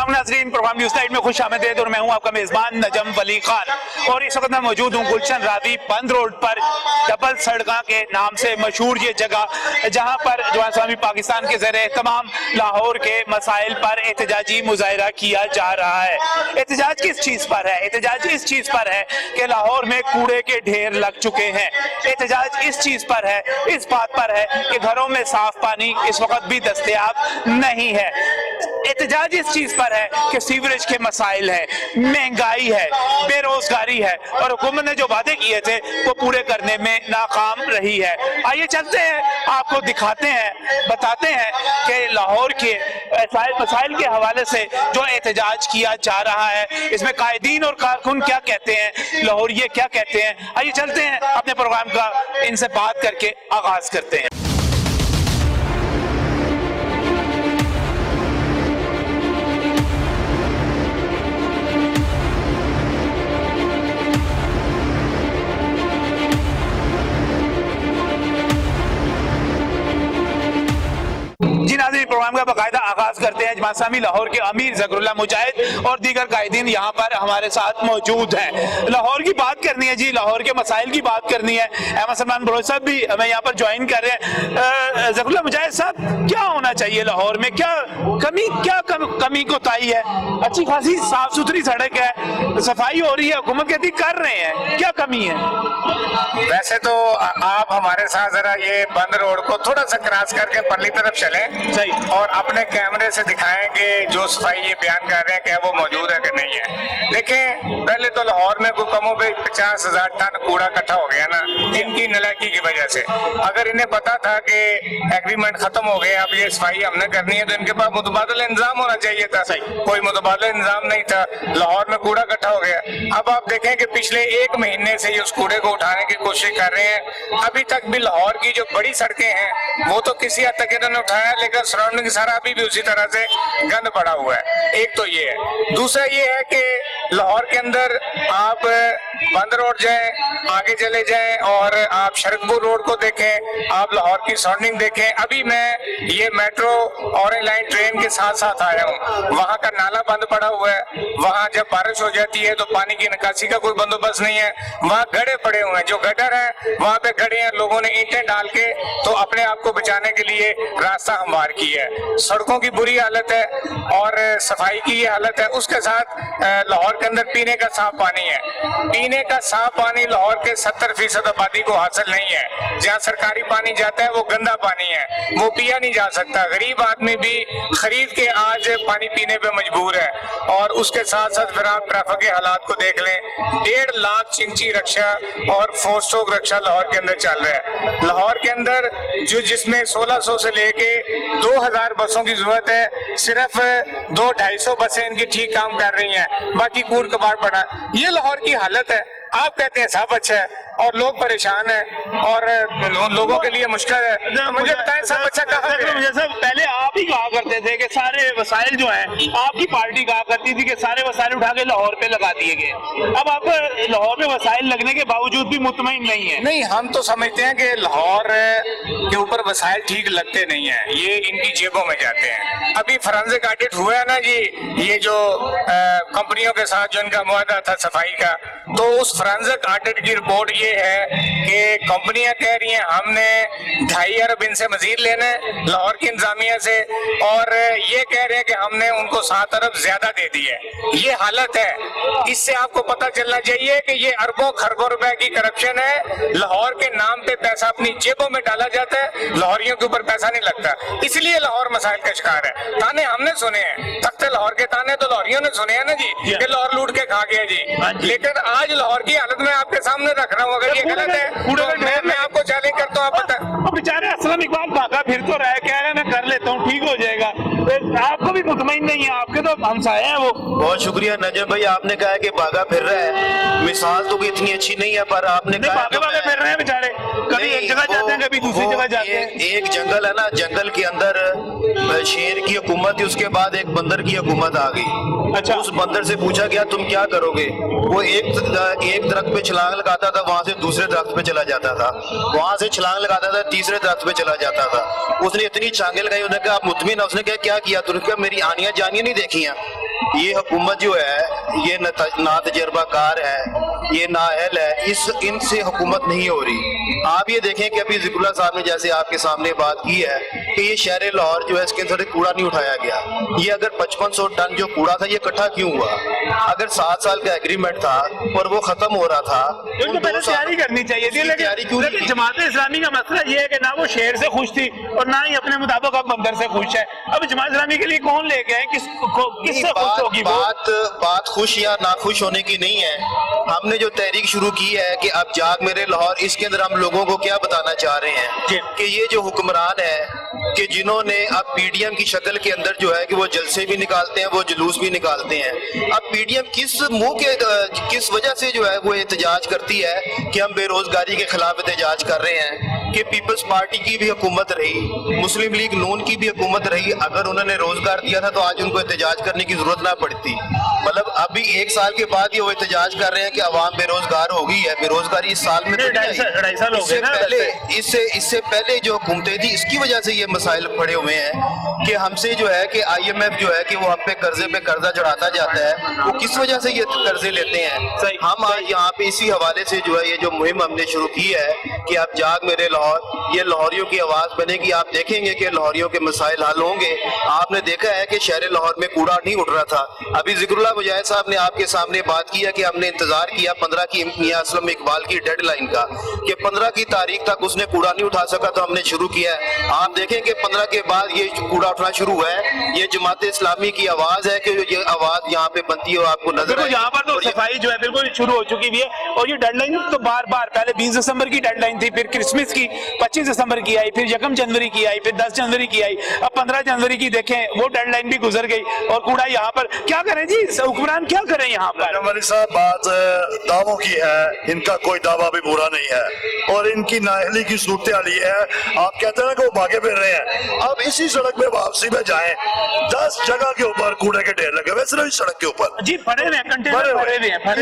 अस्सलाम नाज़रीन, programme news night में खुश आमदीद और मैं हूं आपका मेज़बान नजम वली खान। और इस वक्त मैं मौजूद हूं गुलशन रावी बंद रोड पर, डबल सड़का के नाम से मशहूर ये जगह, जहां पर जवान इस्लामी पाकिस्तान के ज़रिए तमाम लाहौर के मसाइल पर एहतजाजी मुजाहिरा किया जा रहा है। एहतजाज किस चीज़ पर है? एहतजाज इस चीज़ पर है कि लाहौर में कूड़े के ढेर लग चुके हैं। एहतजाज इस चीज़ पर है, इस बात पर है कि घरों में साफ पानी इस वक्त भी दस्तयाब नहीं है। एहतजाज इस चीज पर है कि सीवरेज के मसाइल है, महंगाई है, बेरोजगारी है और हुकूमत ने जो वादे किए थे वो पूरे करने में नाकाम रही है। आइए चलते हैं, आपको दिखाते हैं, बताते हैं कि लाहौर के मसाइल के हवाले से जो एहतजाज किया जा रहा है इसमें कायदीन और कारकुन क्या कहते हैं, लाहौरिये क्या कहते हैं। आइए चलते हैं, अपने प्रोग्राम का इनसे बात करके आगाज करते हैं। जी नाज़रीन, प्रोग्राम का बाकायदा आगाज करते हैं। जमात इस्लामी लाहौर के अमीर ज़करुल्लाह मुजाहिद और दीगर कायदीन यहाँ पर हमारे साथ मौजूद हैं। लाहौर की बात करनी है जी, लाहौर के मसाइल की बात करनी है। अहमद सलमान बलोच साहब भी हमें यहाँ पर ज्वाइन कर रहे हैं। ज़करुल्लाह मुजाहिद साहब, क्या होना चाहिए लाहौर में? क्या कमी कोताही है? अच्छी खासी साफ सुथरी सड़क है, सफाई हो रही है, हुकूमत कहती कर रहे हैं, क्या कमी है? वैसे तो आप हमारे साथ जरा ये बंद रोड को थोड़ा सा क्रॉस करके परली तरफ चलें सही, और अपने कैमरे से दिखाएं कि जो सफाई ये बयान कर रहे हैं क्या वो मौजूद है कि नहीं है। देखें, पहले तो लाहौर में कोई कमो पे 50,000 टन कूड़ा इकट्ठा हो गया ना, इनकी नालायकी की वजह से। अगर इन्हें पता था कि एग्रीमेंट खत्म हो गया, अब ये सफाई हमने करनी है, तो इनके पास मुतबादल इंतजाम होना चाहिए था। कोई मुतबादल इंतजाम नहीं था, लाहौर में कूड़ा इकट्ठा हो गया। अब आप देखें कि पिछले 1 महीने से ये उस कूड़े को उठाने की कोशिश कर रहे हैं। अभी तक भी लाहौर की जो बड़ी सड़कें हैं वो तो किसी हद तक इन्होंने उठाया, लेकिन सराउंडिंग सारा अभी भी उसी तरह से गंद पड़ा हुआ है। एक तो ये है। दूसरा ये है कि लाहौर के अंदर आप बंद रोड जाएं, आगे चले जाएं और आप शरकपुर रोड को देखें, आप लाहौर की सराउंडिंग देखें। अभी मैं ये मेट्रो ऑरेंज लाइन ट्रेन के साथ साथ आया हूँ, वहाँ का नाला बंद पड़ा हुआ है। वहाँ जब बारिश हो जाती है तो पानी की निकासी का कोई बंदोबस्त नहीं है। वहाँ गड्ढे पड़े हुए हैं, जो गटर है वहाँ पे खड़े हैं, लोगों ने ईंटें डाल के तो अपने आप को बचाने के लिए रास्ता हमवार किया है। सड़कों की बुरी हालत है और सफाई की ये हालत है। उसके साथ लाहौर के अंदर पीने का साफ पानी है। पीने का साफ पानी लाहौर के 70% आबादी को हासिल नहीं है। जहाँ सरकारी पानी जाता है वो गंदा पानी है, वो पिया नहीं जा सकता। गरीब आदमी भी खरीद के आज पानी पीने पे मजबूर है। और उसके साथ साथ फिर आप ट्रैफिक के हालात को देख लें, 1.5 लाख चिंची रक्षा और फोर स्ट्रोक रक्षा लाहौर के अंदर चल रहा है। लाहौर के अंदर जिसमें 1600 से लेके 2000 बसों की जरूरत है, सिर्फ 200-250 बसें इनकी ठीक काम कर रही हैं, बाकी कूड़ कबाड़ पड़ा। ये लाहौर की हालत है। आप कहते हैं सब अच्छा है और लोग परेशान हैं और लोगों के लिए मुश्किल है। मुझे बताएं सब अच्छा कहाँ है? मुझे सब पहले आप ही कहा करते थे कि सारे वसाइल जो हैं, आपकी पार्टी कहा करती थी कि सारे वसाइल उठा के लाहौर पे लगा दिए गए। अब आप लाहौर में वसाइल लगने के बावजूद भी मुतमईन नहीं है। नहीं, हम तो समझते हैं कि लाहौर के ऊपर वसाइल ठीक लगते नहीं है, ये इनकी जेबों में जाते हैं। अभी फॉरेंसिक ऑडिट हुआ है ना जी, ये जो कंपनियों के साथ जो इनका मुआहदा था सफाई का, तो उस फॉरेंसिक ऑडिट की रिपोर्ट ये है कि कंपनियां कह रही हैं हमने 2.5 अरब इनसे मजीद लेना है लाहौर की इंतजामिया से, और ये कह रहे हैं कि हमने उनको 7 अरब ज्यादा दे दी है। ये हालत है। इससे आपको पता चलना चाहिए कि ये अरबों खरबों रुपए की करप्शन है। लाहौर के नाम पे पैसा अपनी जेबों में डाला जाता है, लाहौरियों के ऊपर पैसा नहीं लगता, इसलिए लाहौर मसाइल का शिकार है। ताने हमने सुने हैं, तख्ते लाहौर के ताने तो लाहौरियों ने सुने हैं ना जी, कि लाहौर लूट के खा गया जी। लेकिन आज लाहौर की हालत में आपके सामने रख रहा हूँ, अगर ये गलत है तो मैं आपको चैलेंज करता हूँ, आप बताएं। बेचारे असलम इकबाल भागा फिर तो रहा है, कह रहे हैं मैं कर लेता हूँ, ठीक हो जाएगा। आपको भी मुतमईन नहीं है, आपके तो हमसाए हैं वो। बहुत शुक्रिया नजम भाई, आपने कहा कि भागा फिर रहा है। मिसाल तो कोई इतनी अच्छी नहीं है, पर आपने कहा भागे फिर रहे हैं बेचारे, कभी एक जगह जाते हैं कभी दूसरी जगह जाते हैं। एक जंगल है ना, जंगल के अंदर शेर की हुकूमत थी, उसके बाद एक बंदर की हुकूमत आ गई। अच्छा, उस बंदर से पूछा गया तुम क्या करोगे? वो एक दरख्त पे छलांग लगाता था, वहां से दूसरे दरख्त पे चला जाता था, वहां से छलांग लगाता था, तीसरे दरख्त पे चला जाता था। उसने इतनी छांगे लगाई, उन्होंने कहा आप मुतमिन है? उसने कहा क्या किया? तुमने कहा मेरी आनियां जानियां नहीं देखी हैं। ये हुकूमत जो है ये ना तजर्बाकार है, ये नाअहल है, इनसे हुकूमत नहीं हो रही। आप ये देखें कि अभी ज़िक्रुल्लाह साहब ने जैसे आपके सामने बात की है कि ये शहर लाहौर जो है इसके अंदर कूड़ा नहीं उठाया गया। ये अगर 5500 टन जो कूड़ा था ये इकट्ठा क्यों हुआ? अगर 7 साल का एग्रीमेंट था और वो खत्म हो रहा था तो पहले तैयारी करनी चाहिए थी, लेकिन जमात इस्लामी का मसला ये है कि ना वो शहर से खुश थी और ना ही अपने मुताबिक अब बंदर से खुश है। अब जमात इस्लामी के लिए कौन लेके आए, किससे खुश होगी? बात खुश या नाखुश होने की नहीं है। हमने जो तहरीक शुरू की है कि अब जाग मेरे लाहौर, इसके अंदर हम लोगों को क्या बताना चाह रहे हैं कि ये जो हुक्मरान है कि जिन्होंने अब पीडीएम की शक्ल के अंदर जो है कि वो जलसे भी निकालते हैं, वो जुलूस भी निकालते हैं। अब पीडीएम किस वजह से जो है वो एहतजाज करती है कि हम बेरोजगारी के खिलाफ एहतजाज कर रहे हैं कि पीपल्स पार्टी की भी हुकूमत रही, मुस्लिम लीग नून की भी हुकूमत रही, अगर उन्होंने रोजगार दिया था तो आज उनको एहतजाज करने की जरूरत ना पड़ती। मतलब अभी 1 साल के बाद ये वो एहतजाज कर रहे हैं कि अवाम बेरोजगार हो गई है। बेरोजगारी इस साल में इससे पहले जो हुकूमतें थी इसकी वजह से ये मसाइल पड़े हुए हैं कि हमसे जो है कि IMF जो है कि वो हम पे कर्जा चढ़ाता जाता है। वो किस वजह से ये कर्जे लेते हैं? हम आज यहाँ पे इसी हवाले से जो है ये जो मुहिम हमने शुरू की है कि आप जाग मेरे लाहौर, ये लाहौरियों की आवाज बनेगी। आप देखेंगे कि लाहौरियों के मसाइल हल होंगे। आपने देखा है कि शहर लाहौर में कूड़ा नहीं उठ रहा था। अभी ज़िक्रुल्लाह मुजाहिद साहब ने आपके सामने बात की है कि हमने इंतजार किया 15 की मियां असलम इकबाल की डेडलाइन का कि 15 की तारीख तक उसने कूड़ा नहीं उठा सका, तो हमने शुरू किया है। आप देखें कि 15 के बाद ये कूड़ा उठना शुरू हुआ है। ये जमात इस्लामी की आवाज है कि ये आवाज यहाँ पे बनती है, आपको नजर आए। यहाँ पर तो सफाई जो है बिल्कुल शुरू हो चुकी है और ये डेडलाइन तो बार बार पहले 20 दिसंबर की डेडलाइन थी, फिर क्रिसमस की 25 दिसंबर की आई, फिर 1 जनवरी की आई, फिर 10 जनवरी की आई, अब 15 जनवरी की देखें वो डेडलाइन भी गुजर गई और कूड़ा यहाँ पर क्या करें जी? हुक्मरान क्या करें यहाँ पर? हमारी साहब बात दावों की है, इनका कोई दावा भी पूरा नहीं है और इनकी नाअहली की सूरत हाल ये है। आप कहते हैं कि वो भागे फिर रहे हैं, अब इसी सड़क में वापसी में जाएं, 10 जगह के ऊपर कूड़े के ढेर लगे हुए सिर्फ इस सड़क के ऊपर जी, भरे हुए हैं।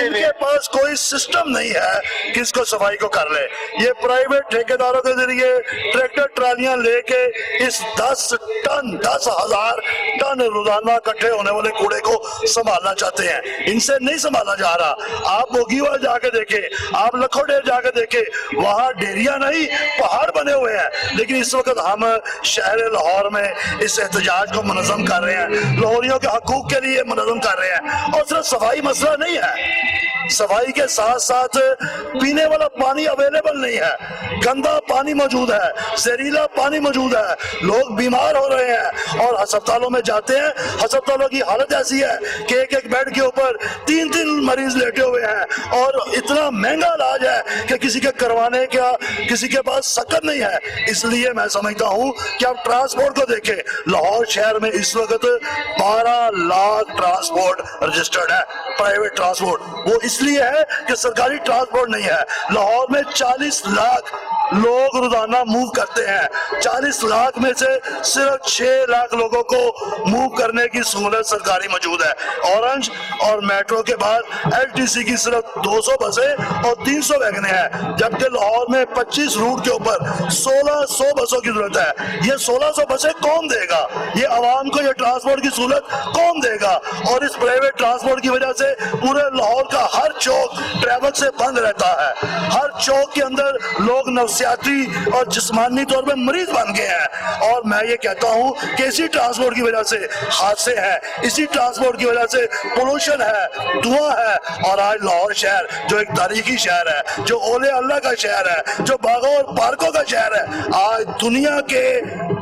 इनके पास कोई सिस्टम नहीं है कि इसको सफाई को कर ले। ये प्राइवेट ठेकेदारों के जरिए ट्रैक्टर ट्रालियां लेके इस 10,000 टन रोजाना इकट्ठे होने वाले कूड़े को संभालना चाहते हैं। इनसे नहीं संभाला जा रहा। आप बोगीवाल जाके देखें, आप लखोडेर जाके देखें, वहां डेरिया नहीं पहाड़ बने हुए हैं। लेकिन इस वक्त हम शहर लाहौर में इस एहतजाज को मुनज़्ज़म कर रहे हैं, लाहौरियों के हकूक के लिए मुनज़्ज़म कर रहे हैं। और सिर्फ सफाई मसला नहीं है, सफाई के साथ साथ पीने वाला पानी अवेलेबल नहीं है, गंदा पानी मौजूद है, जहरीला पानी मौजूद है, लोग बीमार हो रहे हैं और अस्पतालों में जाते हैं। अस्पतालों की हालत ऐसी है कि एक बेड के ऊपर 3 मरीज लेटे हुए हैं और इतना महंगा इलाज है कि किसी के करवाने का किसी के पास सकत नहीं है। इसलिए मैं समझता हूँ कि आप ट्रांसपोर्ट को देखें, लाहौर शहर में इस वक्त 12 लाख ट्रांसपोर्ट रजिस्टर्ड है, प्राइवेट ट्रांसपोर्ट। वो इसलिए है कि सरकारी ट्रांसपोर्ट नहीं है। लाहौर में 40 लाख लोग रोजाना मूव करते हैं। 40 लाख में से सिर्फ 6 लाख लोगों को मूव करने की सहूलत सरकारी मौजूद है। ऑरेंज और मेट्रो के बाद LTC की सिर्फ 200 बसें और 300 वैगनें हैं, जबकि लाहौर में 25 रूट के ऊपर 1600 बसों की जरूरत है। ये 1600 बसें कौन देगा? ये आवाम को ये ट्रांसपोर्ट की सहूलत कौन देगा? और इस प्राइवेट ट्रांसपोर्ट की वजह से पूरे लाहौर का हर चौक ट्रैफिक से बंद रहता है। हर चौक के अंदर लोग नफसियाती और जिस्मानी तौर पे मरीज बन गए हैं। और मैं ये कहता हूँ कि इसी ट्रांसपोर्ट की वजह से हादसे हैं, इसी ट्रांसपोर्ट की वजह से पोल्यूशन है, धुआं है। और आज लाहौर शहर जो एक तारीखी शहर है, जो ओले अल्लाह का शहर है, जो बागों और पार्कों का शहर है, आज दुनिया के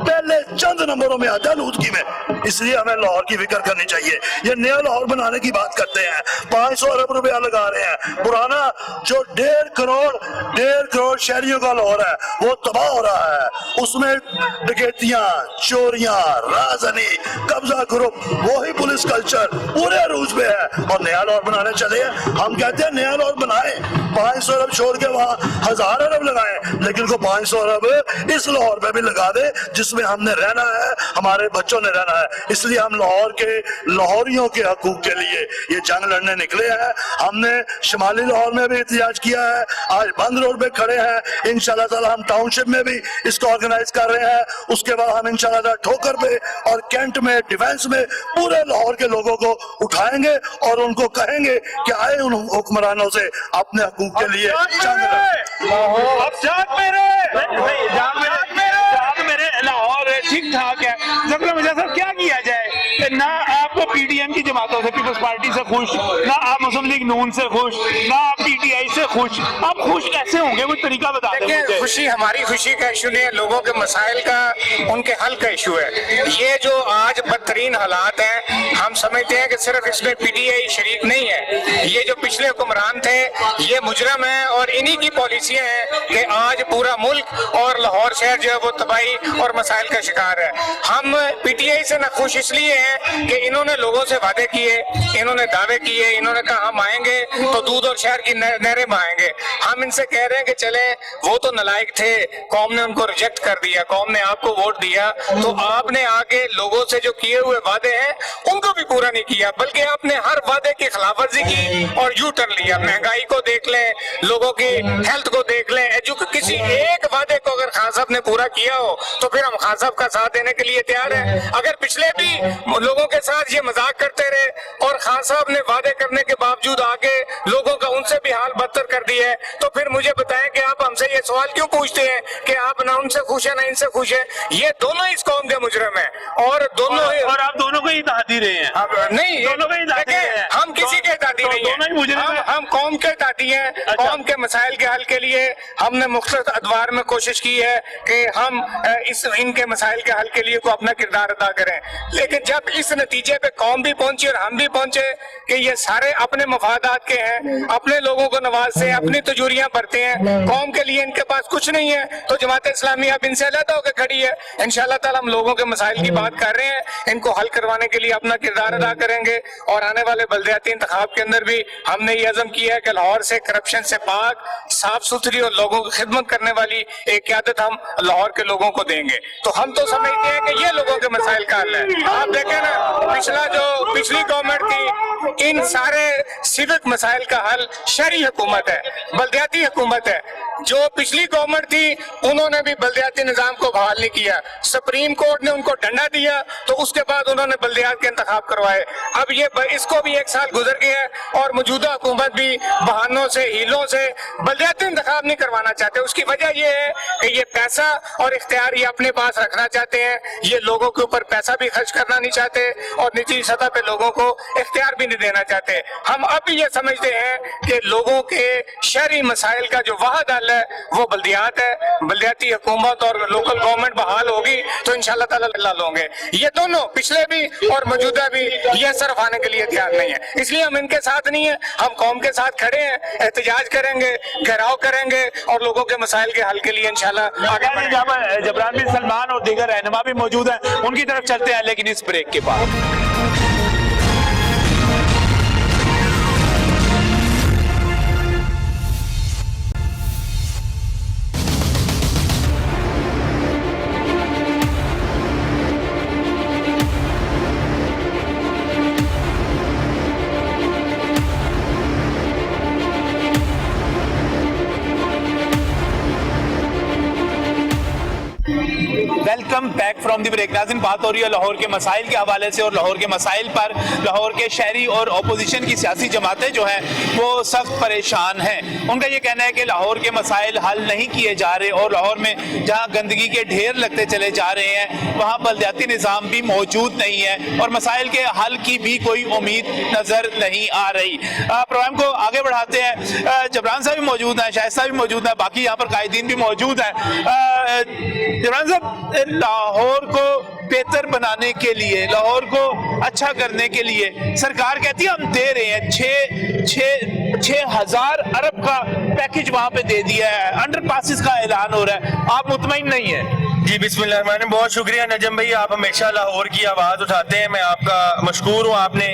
पहले चंद नंबरों में आता है लूदगी में। इसलिए हमें लाहौर की फिक्र करनी चाहिए। ये नया लाहौर बनाने की बात करते हैं, 500 अरब रुपया लगा रहे हैं। पुराना जो 1.5 करोड़ शहरियों का लाहौर है वो तबाह हो रहा है। उसमें डकैतियां, चोरियां, राजनी, कब्जा ग्रुप, वही पुलिस कल्चर पूरे अरूज पे है। और नया लाहौर बनाने चले हैं, हम कहते हैं नया लाहौर बनाए, 500 अरब छोड़ के वहाँ 1000 अरब लगाए, लेकिन को 500 अरब इस लाहौर पे भी लगा दे जिसमें हमने रहना है, हमारे बच्चों ने रहना है। इसलिए हम लाहौर के लाहौरियों के हकूक के लिए ये जंग लड़ने निकले हैं। हमने शुमाली लाहौर में भी एहतजाज किया है, आज बंद रोड पे खड़े हैं। इंशाल्लाह इंशाल्लाह ताला हम टाउनशिप में भी इसको ऑर्गेनाइज कर रहे हैं। उसके बाद हम इंशाल्लाह ताला ठोकर पे और कैंट में, डिफेंस में पूरे लाहौर के लोगों को उठाएंगे और उनको कहेंगे कि आए उन हुक्मरानों से अपने हकूक के लिए जंग लाहौर ठीक ठाक है। जबकि मिर्जा साहब क्या किया जाए, ना आपको पीडीएम की जमातों से, पीपल्स पार्टी से खुश, ना आप मुस्लिम लीग नून से खुश, ना आप पीटीआई से खुश, आप खुश कैसे होंगे? कोई तरीका बता दें मुझे। खुशी हमारी खुशी का इशू नहीं है, लोगों के मसाइल का, उनके हल का इशू है। ये जो आज बदतरीन हालात हैं, हम समझते हैं कि सिर्फ इसमें पीटीआई शरीक नहीं है, ये जो पिछले हुक्मरान थे ये मुजरम है और इन्हीं की पॉलिसियां हैं कि आज पूरा मुल्क और लाहौर शहर जो है वो तबाही और मसाइल का शिकार है। हम पीटीआई से नाखुश इसलिए हैं कि इन्होंने लोगों से वादे किए, इन्होंने दावे किए, इन्होंने कहा हम आएंगे तो दूध और शहर की नहरें बहाएंगे। हम इनसे कह रहे हैं कि चले, वो तो नालायक थे, कौम ने उनको रिजेक्ट कर दिया, कौम ने आपको वोट दिया, तो आपने आगे लोगों से जो किए हुए वादे हैं उनको भी पूरा नहीं किया, बल्कि आपने हर वादे की खिलाफवर्जी की और यू टर्न लिया। महंगाई को देख लें, लोगों की हेल्थ को देख लें, किसी एक वादे को अगर खान साहब ने पूरा किया हो तो फिर हम खान साहब का साथ देने के लिए तैयार हैं। अगर पिछले भी लोगों के साथ ये मजाक करते रहे और खान साहब ने वादे करने के बावजूद आगे लोगों का उनसे भी हाल बदतर कर दिया है, तो फिर मुझे बताएं कि आप हमसे ये सवाल क्यों पूछते हैं कि आप ना उनसे खुश है ना इनसे खुश है? ये दोनों इस कौम के मुजरम है और दोनों और आप दोनों को ही दादी रहे हैं। नहीं, दोनों को ही दादी रहे हैं। हम किसी के दादी नहीं है, हम कौम के दादी हैं। कौम के मसाइल के हल के लिए हमने मुख्तलिफ अदवार में कोशिश की है कि हम इनके मसाइल के हल के लिए को अपना किरदार अदा करें, लेकिन जब इस नतीजे पे कौम भी पहुंची और हम भी पहुंचे कि ये सारे अपने मफादात के हैं, अपने लोगों को नवाजते हैं, अपनी तजूरियां भरते हैं, कौम के लिए इनके पास कुछ नहीं है, तो जमात इस्लामी अब इनसे अलग होकर खड़ी है। इंशाल्लाह ताला हम लोगों के मसाइल की बात कर रहे हैं, इनको हल करवाने के लिए अपना किरदार अदा करेंगे और आने वाले बल्दियाती इंतखाब के अंदर भी हमने ये अज़म किया है कि लाहौर से करप्शन से पाक, साफ सुथरी और लोगों की खिदमत करने वाली एक क़यादत हम लाहौर के लोगों को देंगे। तो हम तो समझते हैं कि ये लोगों के मसाइल का हल है। आप देखें ना, पिछली गवर्नमेंट की इन सारे सिविक मसाइल का हल शहरी हुकूमत है, बल्दियाती हुकूमत है। जो पिछली गवर्नमेंट थी उन्होंने भी बल्दियाती निजाम को बहाल नहीं किया, सुप्रीम कोर्ट ने उनको डंडा दिया तो उसके बाद उन्होंने बल्दियात के इंतखाब करवाए। अब ये इसको भी 1 साल गुजर गया है और मौजूदा हुकूमत भी बहानों से, हीलों से बल्दियाती इंतखाब नहीं करवाना चाहते। उसकी वजह ये है कि ये पैसा और इख्तियार ये अपने पास रखना चाहते हैं, ये लोगों के ऊपर पैसा भी खर्च करना नहीं चाहते और निजी सतह पे लोगों को इख्तियार भी नहीं देना चाहते। हम अब भी ये समझते हैं कि लोगों के शहरी मसाइल का जो वाहिद हल है वो बल्दियात है। बल्दियाती हुकूमत और लोकल गवर्नमेंट बहाल होगी तो इंशाल्लाह ताला हल होंगे। ये दोनों पिछले भी और मौजूदा भी ये सरफ आने के लिए तैयार नहीं है, इसलिए हम इनके साथ नहीं है, हम कौम के साथ खड़े हैं, एहतजाज करेंगे, घेराव करेंगे और लोगों के मसाइल के हल के लिए इंशाल्लाह आगे बढ़ेंगे। जबरान बिन सलमान और दीगर रहनुमा भी मौजूद हैं, उनकी तरफ चलते हैं लेकिन इस ब्रेक के बाद। Welcome back from the break. नाज़रीन, बात हो रही है लाहौर के मसाइल के हवाले से और लाहौर के मसाइल पर लाहौर के शहरी और अपोजिशन की सियासी जमातें जो हैं वो सख्त परेशान हैं। उनका ये कहना है कि लाहौर के मसाइल हल नहीं किए जा रहे और लाहौर में जहाँ गंदगी के ढेर लगते चले जा रहे हैं वहाँ बल्दियाती निज़ाम भी मौजूद नहीं है और मसाइल के हल की भी कोई उम्मीद नज़र नहीं आ रही। प्रोग्राम को आगे बढ़ाते हैं। जबरान साहब भी मौजूद हैं, शाहिद साहब भी मौजूद हैं, बाकी यहाँ पर कायदीन भी मौजूद हैं। जबरान साहब, लाहौर को बेहतर बनाने के लिए, लाहौर को अच्छा करने के लिए सरकार कहती है हम दे रहे हैं 6,000 अरब का पैकेज वहां पे दे दिया है, अंडर पासिस का ऐलान हो रहा है, आप मुतमईन नहीं है? जी बिस्मिल्लाह, बहुत शुक्रिया नजम भाई, आप हमेशा लाहौर की आवाज़ उठाते हैं, मैं आपका मशकूर हूँ, आपने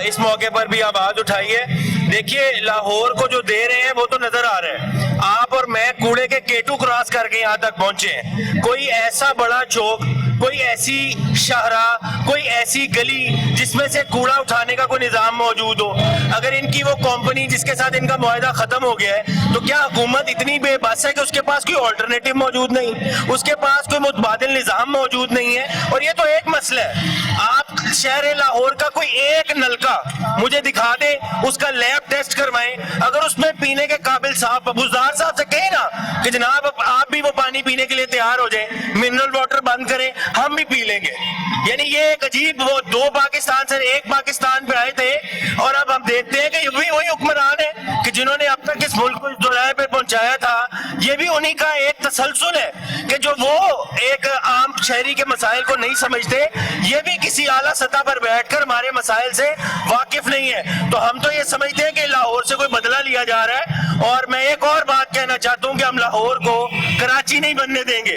इस मौके पर भी आवाज़ उठाई है। देखिए, लाहौर को जो दे रहे हैं वो तो नजर आ रहा है। आप और मैं कूड़े के केटू क्रॉस करके यहाँ तक पहुंचे हैं। कोई ऐसा बड़ा चौक کوئی ایسی شاہراہ, کوئی ایسی گلی جس میں سے کوڑا اٹھانے کا کوئی نظام موجود ہو. اگر ان کی وہ کمپنی جس کے ساتھ ان کا معاہدہ ختم ہو گیا ہے تو کیا حکومت اتنی بے بس ہے کہ اس کے پاس کوئی آلٹرنیٹو موجود نہیں, اس کے پاس کوئی متبادل نظام موجود نہیں ہے؟ اور یہ تو ایک مسئلہ ہے. آپ شہر لاہور کا کوئی ایک نلکا مجھے دکھا دیں, اس کا لیب ٹیسٹ کروائیں, اگر اس میں پینے کے قابل صاف, ابوزار صاحب سے کہیں نا کہ جناب آپ بھی وہ پانی پینے کے لیے تیار ہو جائیں, منرل واٹر بند کریں, ہم بھی پی لیں گے. یعنی یہ ایک عجیب, وہ دو پاکستان سے ایک پاکستان پہ آئے تھے اور اب ہم دیکھتے ہیں کہ یہ بھی وہی حکمران ہے کہ جنہوں نے اب تک اس ملک کو اس دورائے پہ پہنچایا تھا. یہ بھی انہی کا ایک تسلسل ہے کہ جو وہ ایک عام شہری کے مسائل کو نہیں سمجھتے, یہ بھی کسی اعلیٰ سطح پر بیٹھ کر ہمارے مسائل سے واقف نہیں ہے. تو ہم تو یہ سمجھتے ہیں کہ لاہور سے کوئی بدلہ لیا جا رہا ہے. اور میں ایک اور بات کہنا چاہتا ہوں کہ ہم لاہور کو کراچی نہیں بننے دیں گے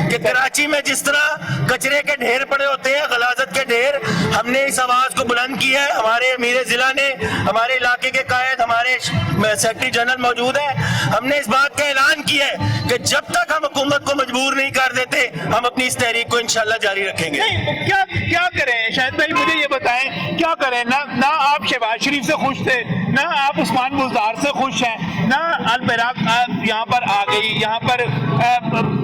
کہ کراچی میں جس طرح کچرے کے ڈھیر پڑے ہوتے ہیں, غلاظت کے ڈھیر, ہم نے اس آواز کو بلند کیا ہے. ہمارے امیر ضلع نے, ہمارے علاقے کے قائد, ہمارے سیکرٹری جنرل موجود ہے, ہم نے اس بات کا اعلان کیا ہے کہ جب تک ہم حکومت کو مجبور نہیں کر دیتے ہم اپنی اس تحریک کو انشاءاللہ جاری رکھیں گے. کیا کریں شاہد بھائی, مجھے یہ بتائیں کیا کریں؟ نہ آپ شہباز شریف سے خوش تھے, نہ آپ عثمان بزدار سے خوش ہیں, نہ البراق یہاں پر آ گئی, یہاں پر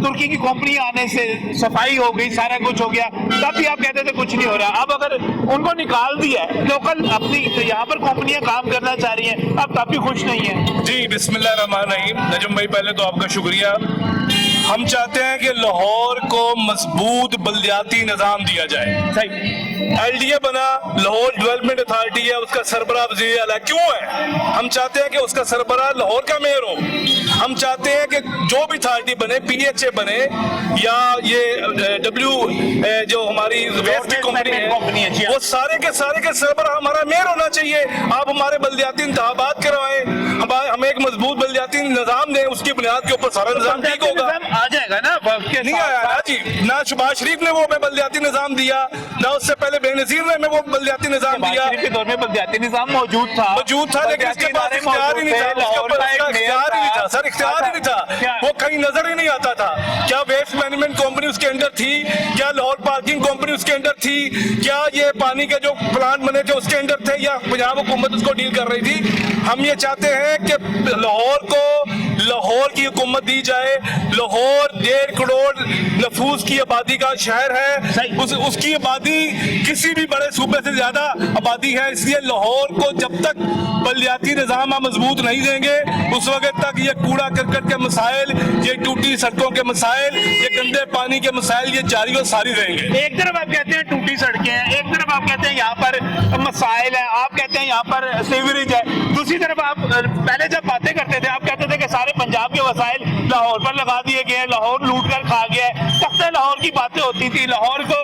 ترکی کی کمپنی آنے سے صفائی ہو گئی, سارا کچھ ہو گیا, تب بھی آپ کہتے تھے کچھ نہیں ہو رہا. اب اگر ان کو نکال دیا ہے, لوکل اپنی یہاں پر کمپنیاں کام کرنا چاہ رہی ہیں, اب تب بھی خوش نہیں ہیں. جی بسم اللہ الرحمن الرحیم. نجم بھائی پہلے تو آپ کا شکریہ. ہم چاہتے ہیں کہ لاہور کو مضبوط بلدیاتی نظام دیا جائے. ایل ڈی اے بنا, لاہور ڈیولپمنٹ اتھارٹی ہے, اس کا سربراہ وزیر اعلیٰ کیوں ہے؟ ہم چاہتے ہیں کہ اس کا سربراہ لاہور کا میئر ہو. ہم چاہتے ہیں کہ جو بھی اتھارٹی بنے, پی ایچ اے بنے یا یہ جو ہماری ویسٹ کی کمپنی ہے, وہ سارے کے سربراہ ہمارا میئر ہونا چاہیے. آپ ہمارے بلدیاتی انتخابات کروائیں, ہمیں ایک مضبوط بلدیاتی نظام دیں, اس کی بنیاد کے اوپر سارا نظام ٹھیک ہوگا. آ جائے گا نا, نہیں آیا نا جی. نہ شہباز شریف نے وہ بلدیاتی نظام دیا, نہ اس سے پہلے بے نظیر نے وہ بلدیاتی نظام دیا. کے دور میں بلدیاتی نظام موجود تھا لیکن اس کے پاس اختیار ہی نہیں تھا. سر اختیار ہی نہیں تھا, وہ کہیں نظر ہی نہیں آتا تھا. کیا ویسٹ مینجمنٹ کمپنی اس کے اندر تھی؟ کیا لاہور پارکنگ کمپنی اس کے اندر تھی؟ کیا یہ پانی کے جو پلانٹ بنے تھے اس کے اندر تھے, یا پنجاب حکومت اس کو ڈیل کر رہی تھی؟ ہم یہ چاہتے ہیں کہ لاہور کی حکومت دی جائے. لاہور 1.5 کروڑ نفوس کی آبادی کا شہر ہے, اس کی آبادی کسی بھی بڑے صوبے سے زیادہ آبادی ہے. اس لیے لاہور کو جب تک بلدیاتی نظام ہم مضبوط نہیں دیں گے, اس وقت تک یہ کوڑا کرکٹ کے مسائل, یہ ٹوٹی سڑکوں کے مسائل, یہ گندے پانی کے مسائل, یہ جاری و ساری رہیں گے. ایک طرف آپ کہتے ہیں ٹوٹی سڑکیں ہیں, ایک طرف آپ کہتے ہیں یہاں پر مسائل ہیں, آپ کہتے ہیں یہاں پر سیوریج ہے, دوسری طرف آپ پہلے جب باتیں کرتے تھے آپ کہتے تھے کہ سارے پنجاب کے وسائل لاہور پر لگا دیے گئے ہیں, لاہور لوٹ کر کھا گیا ہے, تختہ لاہور کی باتیں ہوتی تھی. لاہور کو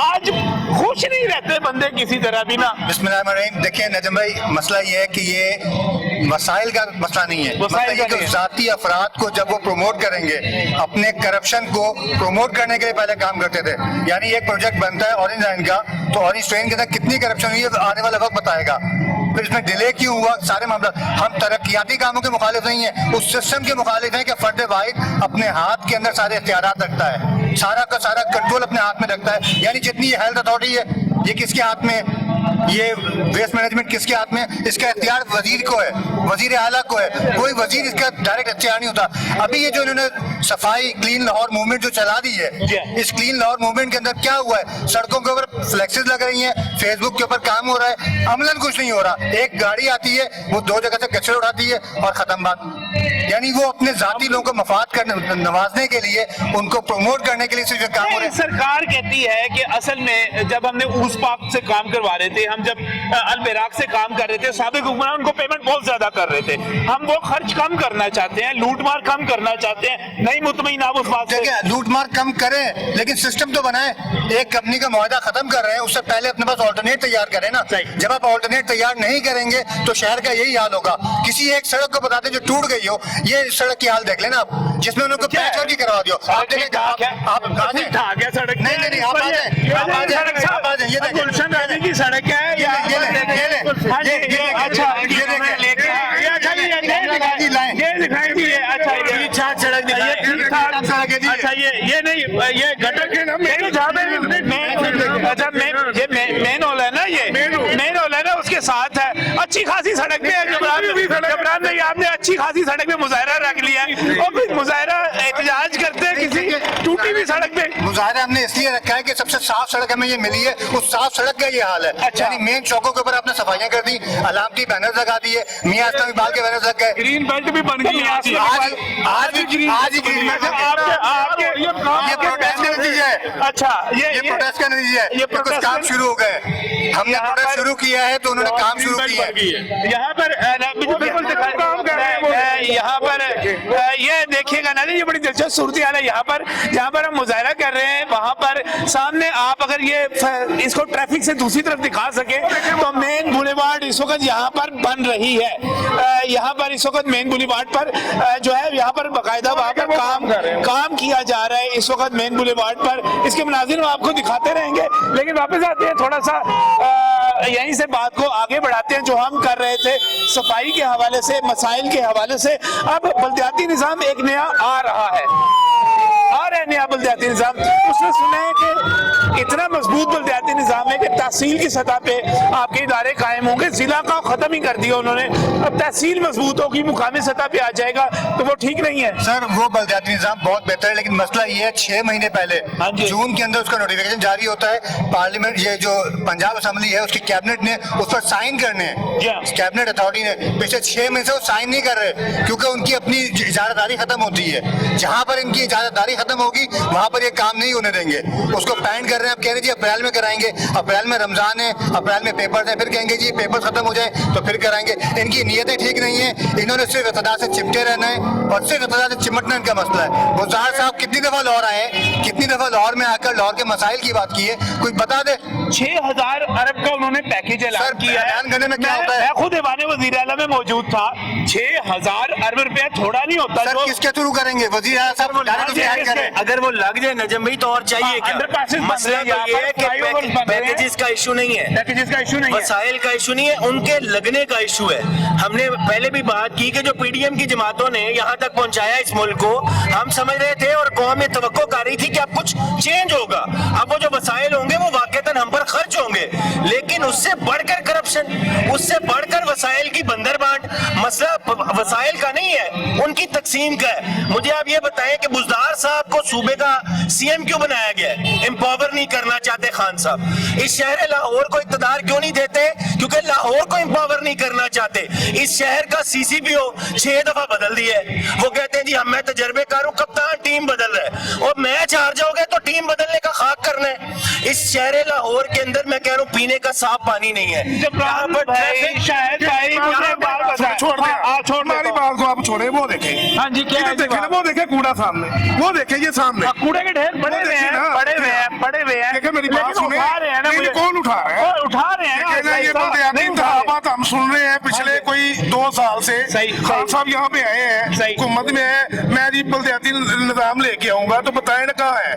آج خوش نہیں رہتے بندے کسی طرح بھی نا. بسم اللہ الرحمن الرحیم. دیکھیں نجم بھائی, مسئلہ یہ ہے کہ یہ مسائل کا مسئلہ نہیں ہے. مسئلہ یہ کہ ذاتی افراد کو جب وہ پروموٹ کریں گے, اپنے کرپشن کو پروموٹ کرنے کے لیے پہلے کام کرتے تھے. یعنی ایک پروجیکٹ بنتا ہے اورنج لائن کا, تو اورنج ٹرین کے اندر کتنی کرپشن ہوئی ہے آنے والا وقت بتائے گا. پھر اس میں ڈیلے کیوں ہوا, سارے معاملات. ہم ترقیاتی کاموں کے مخالف نہیں ہیں, اس سسٹم کے مخالف ہیں کہ فرد واحد اپنے ہاتھ کے اندر سارے اختیارات رکھتا ہے, سارا کا سارا کنٹرول اپنے ہاتھ میں رکھتا ہے. یعنی جتنی یہ ہیلتھ اتھارٹی ہے یہ کس کے ہاتھ میں, یہ ویسٹ مینجمنٹ کس کے ہاتھ میں, اس کا اختیار وزیر کو ہے, وزیر اعلیٰ کو ہے. کوئی وزیر اس کا ڈائریکٹ اختیار نہیں ہوتا. ابھی یہ جو انہوں نے صفائی کلین لاہور موومنٹ جو چلا دی ہے, اس کلین لاہور موومنٹ کے اندر کیا ہوا ہے؟ سڑکوں کے اوپر فلیکسز لگ رہی ہیں, فیس بک کے اوپر کام ہو رہا ہے, عملاً کچھ نہیں ہو رہا. ایک گاڑی آتی ہے, وہ 2 جگہ سے کچرے اٹھاتی ہے اور ختم بات. یعنی وہ اپنے ذاتی لوگوں کو مفاد کرنے نوازنے کے لیے, ان کو پروموٹ کرنے کے لیے صرف کام ہو رہا ہے. سرکار کہتی ہے کہ اصل میں جب ہم نے اوس پاک سے کام کروا رہے تھے, ہم جب البراق سے کام کر رہے تھے, سابق حکمران ان کو پیمنٹ بہت زیادہ کر رہے تھے. ہم وہ خرچ کم کرنا چاہتے ہیں, لوٹ مار کم کرنا چاہتے ہیں, نہیں مطمئن آپ اس بات سے. لوٹ مار کم کریں لیکن سسٹم تو بنائیں. ایک کمپنی کا معاہدہ ختم کر رہے ہیں, اس سے پہلے اپنے پاس آلٹرنیٹ تیار کریں نا. جب آپ آلٹرنیٹ تیار نہیں کریں گے تو شہر کا یہی حال ہوگا. کسی ایک سڑک کو بتا دیں جو ٹوٹ گئی ہو, یہ سڑک کی حال دیکھ لینا آپ, جس میں انہوں کو پیچ ورک کروا دو. آپ نہیں نہیں آپ آ جائیں, یہ دیکھیں گلشن رانی کی سڑک ہے, अच्छा ये नहीं, ये गटर के ना अच्छा ये मेन हॉल है ना, ये मेन हॉल है ना, उसके साथ है। अच्छी खासी सड़क पे है जबरान नहीं, आपने अच्छी खासी सड़क पे मुजाहरा रख लिया है और फिर मुजाहरा एहतजाज करते हैं किसी टूटी हुई सड़क पे। मुजाहरा हमने इसलिए रखा है कि सबसे साफ सड़क हमें ये मिली है, उस साफ सड़क का ये हाल है। अच्छा। यानी मेन चौकों के ऊपर आपने सफाइयां कर दी, अलामती बैनर लगा दिए, मियां इस्लाम इकबाल के बैनर लग गए। ग्रीन बेल्ट भी बन गई आज ही ग्रीन बेल्ट ये प्रोटेस्ट का नतीजा है। अच्छा ये प्रोटेस्ट का नतीजा है। ये कुछ काम शुरू हो गए, हमने प्रोटेस्ट शुरू किया है तो उन्होंने काम शुरू किया है। यहाँ पर यहाँ पर ये देखिएगा ना, ये बड़ी दिलचस्प सूरत हाल है। यहाँ पर जहाँ पर हम मुजाहरा कर रहे हैं वहाँ पर सामने आप अगर ये इसको ट्रैफिक से दूसरी तरफ दिखा सके तो मेन बुलेवार्ड इस वक्त यहाँ पर बन रही है। यहाँ पर इस वक्त मेन बुलेवार्ड पर जो है यहाँ पर बाकायदा वहाँ पर काम किया जा रहा है इस वक्त मेन बुलेवार्ड पर। इसके मुनाजिर हम आपको दिखाते रहेंगे, लेकिन वापस आते हैं थोड़ा सा यहीं से बात को आगे बढ़ाते हैं जो हम कर रहे थे सफाई के हवाले से, मसाइल के हवाले से। अब बल्दियाती निज़ाम एक नया आ रहा है और है नया बल्दियाती निज़ाम। उसने सुना है कि इतना मजबूत बल्दियाती निज़ाम है कि तहसील की सतह पे आपके इदारे कायम होंगे। जिला का खत्म ही कर दिया उन्होंने, अब तहसील मजबूत होगी, मुकामी सतह पे आ जाएगा, तो वो ठीक नहीं है सर। वो बल्दियाती निज़ाम बहुत बेहतर है, लेकिन मसला ये है 6 महीने पहले जून के अंदर उसका नोटिफिकेशन जारी होता है। पार्लियामेंट ये जो पंजाब असेंबली है उसकी कैबिनेट ने उस पर साइन करने हैं, कैबिनेट अथॉरिटी ने पिछले 6 महीने से वो साइन नहीं कर रहे क्योंकि उनकी अपनी इजाजतदारी खत्म होती है। जहाँ पर इनकी इजाजतदारी खत्म होगी वहाँ पर ये काम नहीं होने देंगे, उसको पैंड कर रहे हैं। अब कह रहे जी अप्रैल में कराएंगे, अप्रैल में रमजान है, अप्रैल में पेपर है, फिर कहेंगे जी पेपर खत्म हो जाए तो फिर कराएंगे। इनकी नीयतें ठीक नहीं है, इन्होंने सिर्फ इक़्तिदार से चिमटे रहना है और सिर्फ इक़्तिदार से चिमटना इनका मसला है। गुलजार साहब कितनी दफा लाहौर आए, कितनी दफा लाहौर में आकर लाहौर के मसाइल की बात की है, कोई बता दे। 6000 अरब का उन्होंने पैकेज ऐलान किया है। बयान करने में क्या होता है? मैं खुद ऐवान वज़ीर आला में मौजूद था। 6000 अरब रुपया थोड़ा नहीं होता। सर किसके थ्रू करेंगे? वज़ीर आला साहब अगर वो लग जाए नजम भाई तो और चाहिए क्या? मसला तो ये है कि पैकेजेस का इशू नहीं है, पैकेजेस का इशू नहीं है, वसाइल का इशू नहीं है, उनके लगने का इशू है। हमने पहले भी बात की कि जो पीडीएम की जमातों ने यहाँ तक पहुँचाया इस मुल्क को, हम समझ रहे थे और कौम में तवक्को कर रही थी कि अब कुछ चेंज होगा, अब वो जो वसाइल होंगे वो वाकईतन हम पर खर्च होंगे, लेकिन उससे बढ़कर करप्शन, उससे बढ़कर वसाइल की बंदर बांट। मसला वसाइल का नहीं है, उनकी तकसीम का है। मुझे आप ये बताएं कि बुज़दार साहब को सूबे का सीएम क्यों बनाया गया है? एम्पावर नहीं करना चाहते खान साहब। इस शहर लाहौर को इक़्तिदार क्यों नहीं देते? क्योंकि लाहौर को एम्पावर नहीं करना चाहते। इस शहर का सीसीपीओ 6 दफा बदल दिया है। वो कहते हैं जी मैं तजर्बेकार हूं, कप्तान टीम बदल रहा है, और मैच हार जाओगे तो टीम बदलने का खाक करना है। इस शहर लाहौर के अंदर मैं कह रहा हूँ पीने का साफ पानी नहीं है। छोड़ हमारी बात को आप छोड़े, वो देखें। हाँ जी, क्या देखे ना, वो देखे कूड़ा सामने, वो देखे ये सामने कूड़े के ढेर पड़े हुए हैं। देखे मेरी बात सुने, उठा रहे हैं ना, ये कौन उठा रहा है? उठा रहे हैं ना, ये बल्दियाती इंतखाबात हम सुन रहे हैं पिछले कोई 2 साल से। खान साहब यहाँ पे आए हैं, हुकूमत में है, मैं जी बल्दियाती निजाम लेके आऊंगा, तो बताए ना कहाँ है?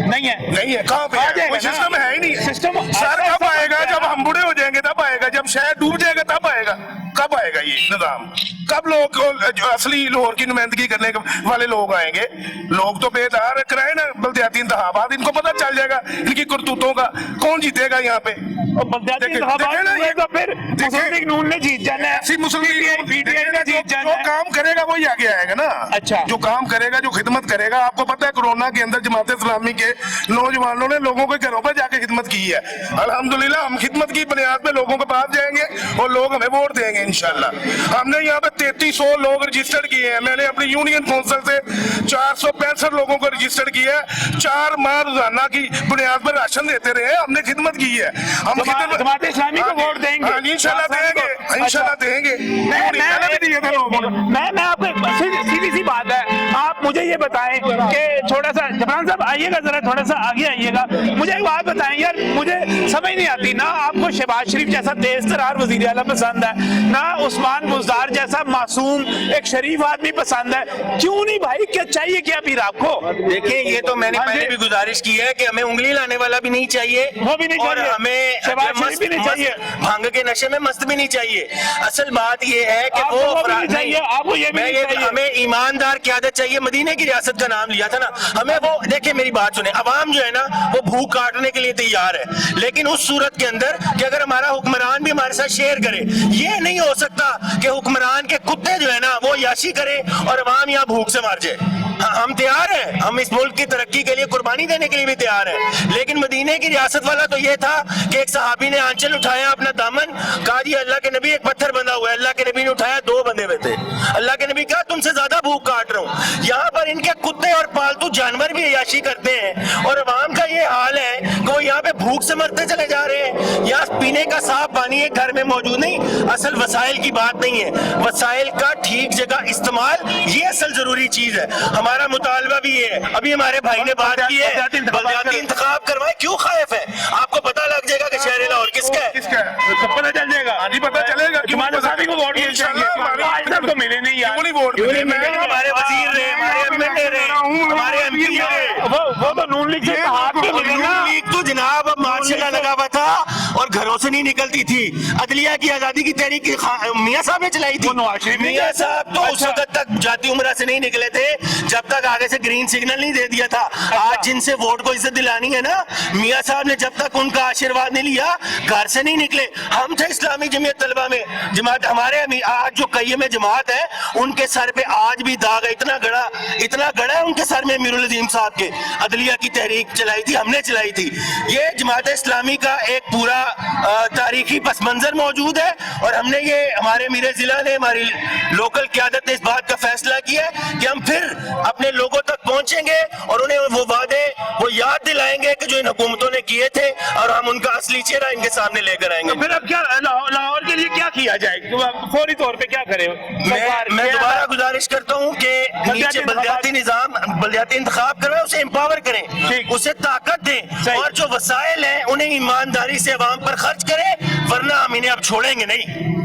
नहीं है, कहाँ पे है? कोई सिस्टम है ही नहीं। सिस्टम सर कब आएगा? जब हम बूढ़े हो जाएंगे तब आएगा, जब शहर डूब जाएगा तब आएगा। कब आएगा ये निजाम? कब लोग जो असली लाहौर की नुमाइंदगी करने वाले लोग आएंगे? लोग तो बेदार कराए ना बल्दियाती इंतखाबात, इनको पता चल जाएगा इनकी करतूतों का, कौन जीतेगा यहाँ पे। नून ने जीत जाना है, जो काम करेगा वही आगे आएगा ना। अच्छा, जो काम करेगा, जो खिदमत करेगा। आपको पता है कोरोना के अंदर जमात इस्लामी के नौजवानों ने लोगों के घरों पर जाके खिदमत की है। अल्हम्दुलिल्लाह हम खिदमत की बुनियाद पे लोगों के पास जाएंगे और लोग हमें वोट देंगे इंशाल्लाह। हमने यहाँ पे 3300 लोग रजिस्टर्ड किए हैं। मैंने अपनी यूनियन काउंसिल से 465 लोगों को रजिस्टर्ड किया है। 4 माह रोजाना की बुनियाद पर राशन देते रहे, हमने खिदमत की है। हम जमात इस्लामी को वोट देंगे, इंशाल्लाह देंगे, इंशाल्लाह देंगे। मैं आपको सीधी सी बात है, आप मुझे ये बताएं कि थोड़ा सा जबरान साहब आइएगा, जरा थोड़ा सा आगे आइएगा, मुझे एक बात बताएं यार, मुझे समझ नहीं आती ना, आपको शहबाज शरीफ जैसा तेज तरार वज़ीर आला पसंद है, ना उस्मान बुज़दार जैसा मासूम एक शरीफ आदमी पसंद है, क्यों नहीं भाई? क्या चाहिए क्या फिर आपको? देखिए ये तो मैंने पहले भी गुजारिश की है कि हमें उंगली लाने वाला भी नहीं चाहिए, वो भी नहीं और चाहिए, हमें शहबाज शरीफ भी नहीं चाहिए, भांग के नशे में मस्त भी नहीं चाहिए। असल बात ये है कि वो चाहिए, आपको ये भी नहीं चाहिए। हमें ईमानदार क़यादत चाहिए। مدینے کی ریاست کا نام لیا تھا نا, ہمیں وہ دیکھیں میری بات سنیں, عوام جو ہے نا وہ بھوک کاٹنے کے لیے تیار ہے, لیکن اس صورت کے اندر کہ اگر ہمارا حکمران بھی ہمارے ساتھ شیئر کرے. یہ نہیں ہو سکتا کہ حکمران کے کتے جو ہے نا وہ عیاشی کرے اور عوام یہاں بھوک سے مار جائے. ہم تیار ہیں, ہم اس ملک کی ترقی کے لیے قربانی دینے کے لیے بھی تیار ہیں, لیکن مدینے کی ریاست والا تو یہ تھا کہ ایک صحابی نے آنچل اٹھایا اپنا دامن, کہا جی اللہ کے نبی ایک پتھر بندھا ہوا ہے, اللہ کے نبی نے اٹھایا 2 بندے ہوئے تھے, اللہ کے نبی کہا تم سے زیادہ بھوک کاٹ رہا ہوں. یہاں پر ان کے کتے اور پالتو جانور بھی عیاشی کرتے ہیں اور عوام کا یہ حال ہے کہ وہ یہاں پہ بھوک سے مرتے چلے جا رہے ہیں. یہاں پینے کا صاف پانی ایک گھر میں موجود نہیں, اصل وسائل کی بات نہیں ہے, وسائل کا ٹھیک جگہ استعمال یہ اصل ضروری چیز ہے. ہمارا مطالبہ بھی یہ ہے, ابھی ہمارے بھائی نے بات کی ہے بلدیاتی انتخاب کروائے, کیوں خائف ہے؟ آپ کو پتہ لگ جائے گا کہ شہر لاہور کس کا ہے, سب پتہ چل جائے گا, نہیں پتہ چلے گا کہ ہمارے صاحب کو ووٹ تو ملے نہیں یار, ہمارے وزیر رہے, ہمارے ایم ایل اے رہے, ہمارے ایم پی رہے, وہ تو نون لیگ سے نون لیگ تو جناب اب مارشل لگا ہوا تھا اور گھروں سے نہیں نکلتی تھی. عدلیہ کی آزادی کی تحریک میاں صاحب نے چلائی تھی. میاں صاحب تو اس وقت تک جاتی عمرہ سے نہیں نکلے تھے جب تک آگے سے گرین سگنل نہیں دے دیا تھا. آج جن سے ووٹ کو عزت دلانی ہے نا, میاں صاحب نے جب تک ان کا آشیرواد نہیں لیا گھر سے نہیں نکلے. ہم تھے اسلامی جمعیت طلبہ میں جماعت, ہمارے آج جو قیم جماعت ہے ان کے سر پہ آج بھی داغ ہے, اتنا گڑا ہے ان کے سر میں. امیر العظیم صاحب کے عدلیہ کی تحریک چلائی تھی, ہم نے چلائی تھی. یہ جماعت اسلامی کا ایک پورا تاریخی پس منظر موجود ہے اور ہم نے یہ ہمارے میرے ضلع نے, ہماری لوکل قیادت نے اس بات کا فیصلہ کیا ہے کہ ہم پھر اپنے لوگوں تک پہنچیں گے اور انہیں وہ وعدے وہ یاد دلائیں گے کہ جو ان حکومتوں نے کیے تھے, اور ہم ان کا اصلی چہرہ ان کے سامنے لے کر آئیں گے. پھر اب کیا لاہور کے لیے کیا کیا جائے, فوری طور پہ کیا کرے؟ میں دوبارہ گزارش کرتا ہوں کہ نیچے بلدیاتی نظام, بلدیاتی انتخاب کروائے, اسے امپاور کریں, اسے طاقت دیں, اور جو وسائل ہیں انہیں ایمانداری سے عوام پر خرچ کریں, ورنہ ہم انہیں اب چھوڑیں گے نہیں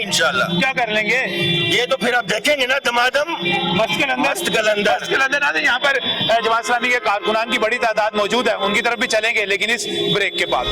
انشاءاللہ. کیا کر لیں گے یہ تو پھر آپ دیکھیں گے نا, دمادم مست قلندر. یہاں پر جماعت اسلامی کے کارکنان کی بڑی تعداد موجود ہے, ان کی طرف بھی چلیں گے لیکن اس بریک کے بعد.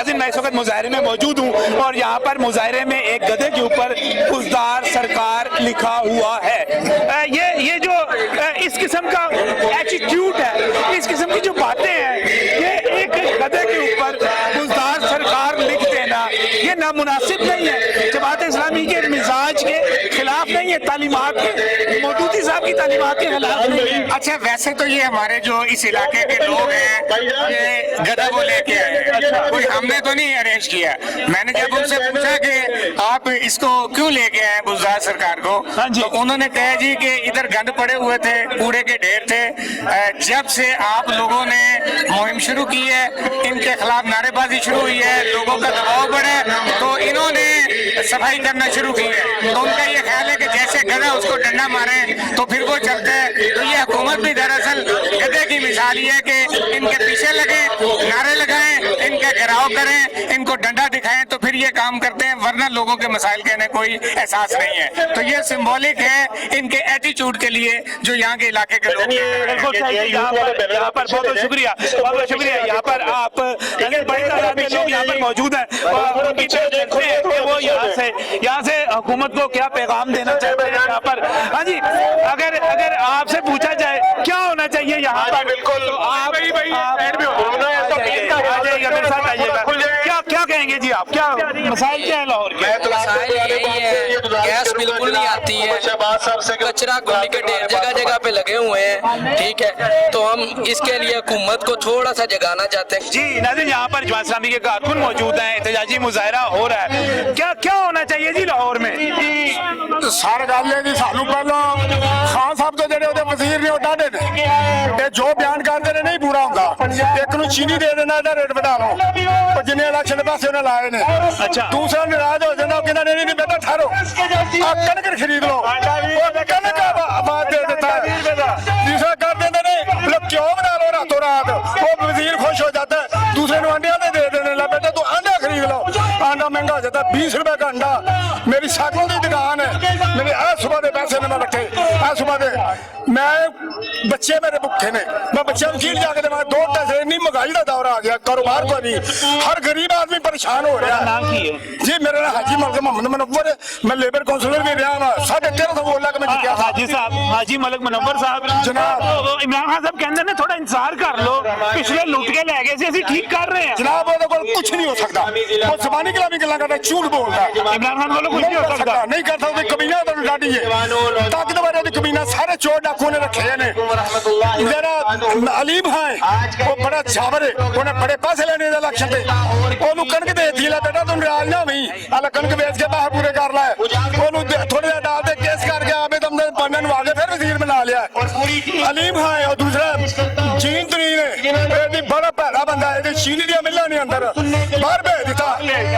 میں اس وقت مظاہرے میں موجود ہوں اور یہاں پر مظاہرے میں ایک گدھے کے اوپر بزدار سرکار لکھا ہوا ہے. یہ جو اس قسم کا ایٹیٹیوڈ ہے, اس قسم کی جو باتیں ہیں, یہ ایک گدھے کے اوپر بزدار سرکار لکھ دینا یہ نامناسب نہیں ہے, جماعت اسلامی کے مزاج کے خلاف نہیں ہے, تعلیمات کے مودودی صاحب کی تعلیمات کے خلاف نہیں ہے. اچھا ویسے تو یہ ہمارے جو اس علاقے کے لوگ ہیں یہ گدھا کو لے کے آئے, کوئی ہم نے تو نہیں ارینج کیا. میں نے جب ان سے پوچھا کہ آپ اس کو کیوں لے کے آئے بزدار سرکار کو, تو انہوں نے کہا جی کہ ادھر گند پڑے ہوئے تھے, کوڑے کے ڈھیر تھے, جب سے آپ لوگوں نے مہم شروع کی ہے ان کے خلاف نعرے بازی شروع ہوئی ہے, لوگوں کا دباؤ بڑھا تو انہوں نے صفائی کرنا شروع کی ہے. تو ان کا یہ خیال ہے کہ جیسے گدھا اس کو ڈنڈا مارے تو پھر وہ چلتا ہے. تو یہ حکومت بھی دراصل گدھے کی مثال یہ ہے کہ ان کے پیچھے لگے, نعرے لگائیں, ان کا گھیراؤ کریں, ان کو ڈنڈا دکھائیں تو پھر یہ کام کرتے ہیں, ورنہ لوگوں کے مسائل کا انہیں کوئی احساس نہیں ہے. تو یہ سمبولک ہے ان کے ایٹیچیوڈ کے لیے جو یہاں کے علاقے کے لوگ ہیں. یہاں پر بہت شکریہ, بہت شکریہ. یہاں پر آپ بڑی تعداد میں لوگ یہاں پر موجود ہیں, وہ یہاں سے حکومت کو کیا پیغام دینا چاہتے ہیں یہاں پر. ہاں جی, اگر آپ سے پوچھا جائے کیا ہونا چاہیے یہاں پر, بالکل میرے ساتھ آئیے گا, کیا کہیں گے جی آپ, کیا مسائل کیا ہیں لاہور کے؟ مسائل یہی ہے, گیس بالکل نہیں آتی ہے, کچرا گلی کے ڈھیر جگہ جگہ پہ لگے ہوئے ہیں, ٹھیک ہے, تو ہم اس کے لیے حکومت کو تھوڑا سا جگانا چاہتے ہیں. جی ناظرین, یہاں پر جماعت اسلامی کے کارکن موجود ہیں, احتجاجی مظاہرہ ہو رہا ہے, کیا ہونا چاہیے جی لاہور میں؟ سارے گل ہے جی, سانو پہلو خان صاحب تو جڑے وزیر نے ڈاڈے نے جو بیان کرتے ہیں نہیں پورا ہوتا, ਇੱਕ ਨੂੰ ਚੀਨੀ ਦੇ ਦੇਣਾ, ਇਹਦਾ ਰੇਟ ਵਧਾ ਲਓ। ਉਹ ਜਿੰਨੇ ਇਲੈਕਸ਼ਨ ਪਾਸੇ ਉਹਨੇ ਲਾਏ ਨੇ। ਅੱਛਾ। ਦੂਸਰਾ ਨਾਰਾਜ਼ ਹੋ ਜਾਂਦਾ, ਉਹ ਕਹਿੰਦਾ ਨਹੀਂ ਬੇਟਾ ਠਹਿਰੋ, ਆ ਕਣਕ ਖਰੀਦ ਲਓ। ਉਹ ਕਣਕ ਆਬਾਦ ਦੇ ਦਿੱਤਾ। ਤੀਸਰਾ ਕਰ ਦਿੰਦੇ ਨੇ ਲੋਕ ਕਿਉਂ ਬਣਾ ਲਓ ਰਾਤੋਂ ਰਾਤ। ਉਹ ਵਜ਼ੀਰ ਖੁਸ਼ ਹੋ ਜਾਂਦਾ ਹੈ, ਦੂਸਰੇ ਨੂੰ ਅੰਡਿਆਂ ਦੇ ਦੇਣੇ। ਲਾ ਬੇਟਾ ਤੂੰ ਆਂਡਾ ਖਰੀਦ ਲਓ, ਆਂਡਾ महंगा हो जाता है, 20 रुपए का अंडा। मेरी साइकिल की दुकान है, मेरे आज सुबह के पैसे ने मैं रखे, आज सुबह के मैं बच्चे मेरे भुखे ने, मैं बच्चों को चीज जाके देवां। 2 पैसे इन्नी महंगाई का दौर आ गया, कारोबार को नहीं, हर गरीब आदमी परेशान हो रहा है। जी मेरा नाम हाजी मलिक मोहम्मद मुनव्वर है, मैं लेबर काउंसलर भी रहा हूं। 13.5 बोला कि मैं जितया था। हाजी साहब, हाजी मलिक मुनव्वर साहब जनाब। इमरान खान साहब कहते हैं थोड़ा इंतजार कर लो, पिछले लुट के ले गए सी, ਅਸੀਂ ठीक कर रहे हैं। जनाब ਉਹਦੇ ਕੋਲ ਕੁਝ ਨਹੀਂ ਹੋ ਸਕਦਾ, ਉਹ ਜ਼ਬਾਨੀ ਕਲਾਮੀ ਗੱਲਾਂ ਕਰਦਾ, ਝੂਠ ਬੋਲਦਾ। इमरान खान बोलो कुछ नहीं हो सकता। ਨਹੀਂ ਕਰ ਸਕਦਾ, ਕਮੀਨਾ ਤੁਹਾਨੂੰ ਡਾਢੀ ਹੈ। ਤਾਕਤ ਵਾਲੇ ਦੀ ਕਮੀਨਾ ਸਾਰੇ ਚੋਰ ਡਾਕੂ ਨੇ ਰੱਖੇ ਨੇ। ਜਿਹੜਾ ਅਲੀਮ ਹੈ ਉਹ ਬੜਾ ਛਾਵਰ ਹੈ, ਉਹਨੇ ਬੜੇ ਪੈਸੇ ਲੈਣੇ ਦੇ ਇਲੈਕਸ਼ਨ ਤੇ। ਉਹਨੂੰ ਕਣਕ ਦੇ ਦਿੱਤੀ, ਲੈ ਬੇਟਾ ਤੂੰ ਨਾਰਾਜ਼ ਨਾ ਹੋਈ, ਆਲਾ ਕਣਕ ਵੇਚ ਕੇ ਬਾਹਰ ਪੂਰੇ ਕਰ ਲੈ। ਉਹਨੂੰ ਥੋੜੇ ਜਿਹਾ ਡਾਲ ਦੇ ਕੇਸ ਕਰਕੇ ਆਵੇ ਤੁਮ ਨੇ ਬੰਨਣ ਨੂੰ ਆ ਕੇ ਫਿਰ ਵਜ਼ੀਰ ਬਣਾ ਲਿਆ। ਅਲੀਮ ਹੈ ਉਹ ਦੂਸਰਾ ਜੀਨ ਤਰੀਨ ਹੈ, ਇਹਦੀ ਬੜਾ ਭੈੜਾ ਬੰਦਾ ਹੈ, ਇਹਦੀ ਚੀਨੀ ਦੀਆਂ ਮਿਲਾਂ ਨਹੀਂ ਅੰਦਰ, ਬਾਹਰ ਭੇਜ ਦਿੱਤਾ।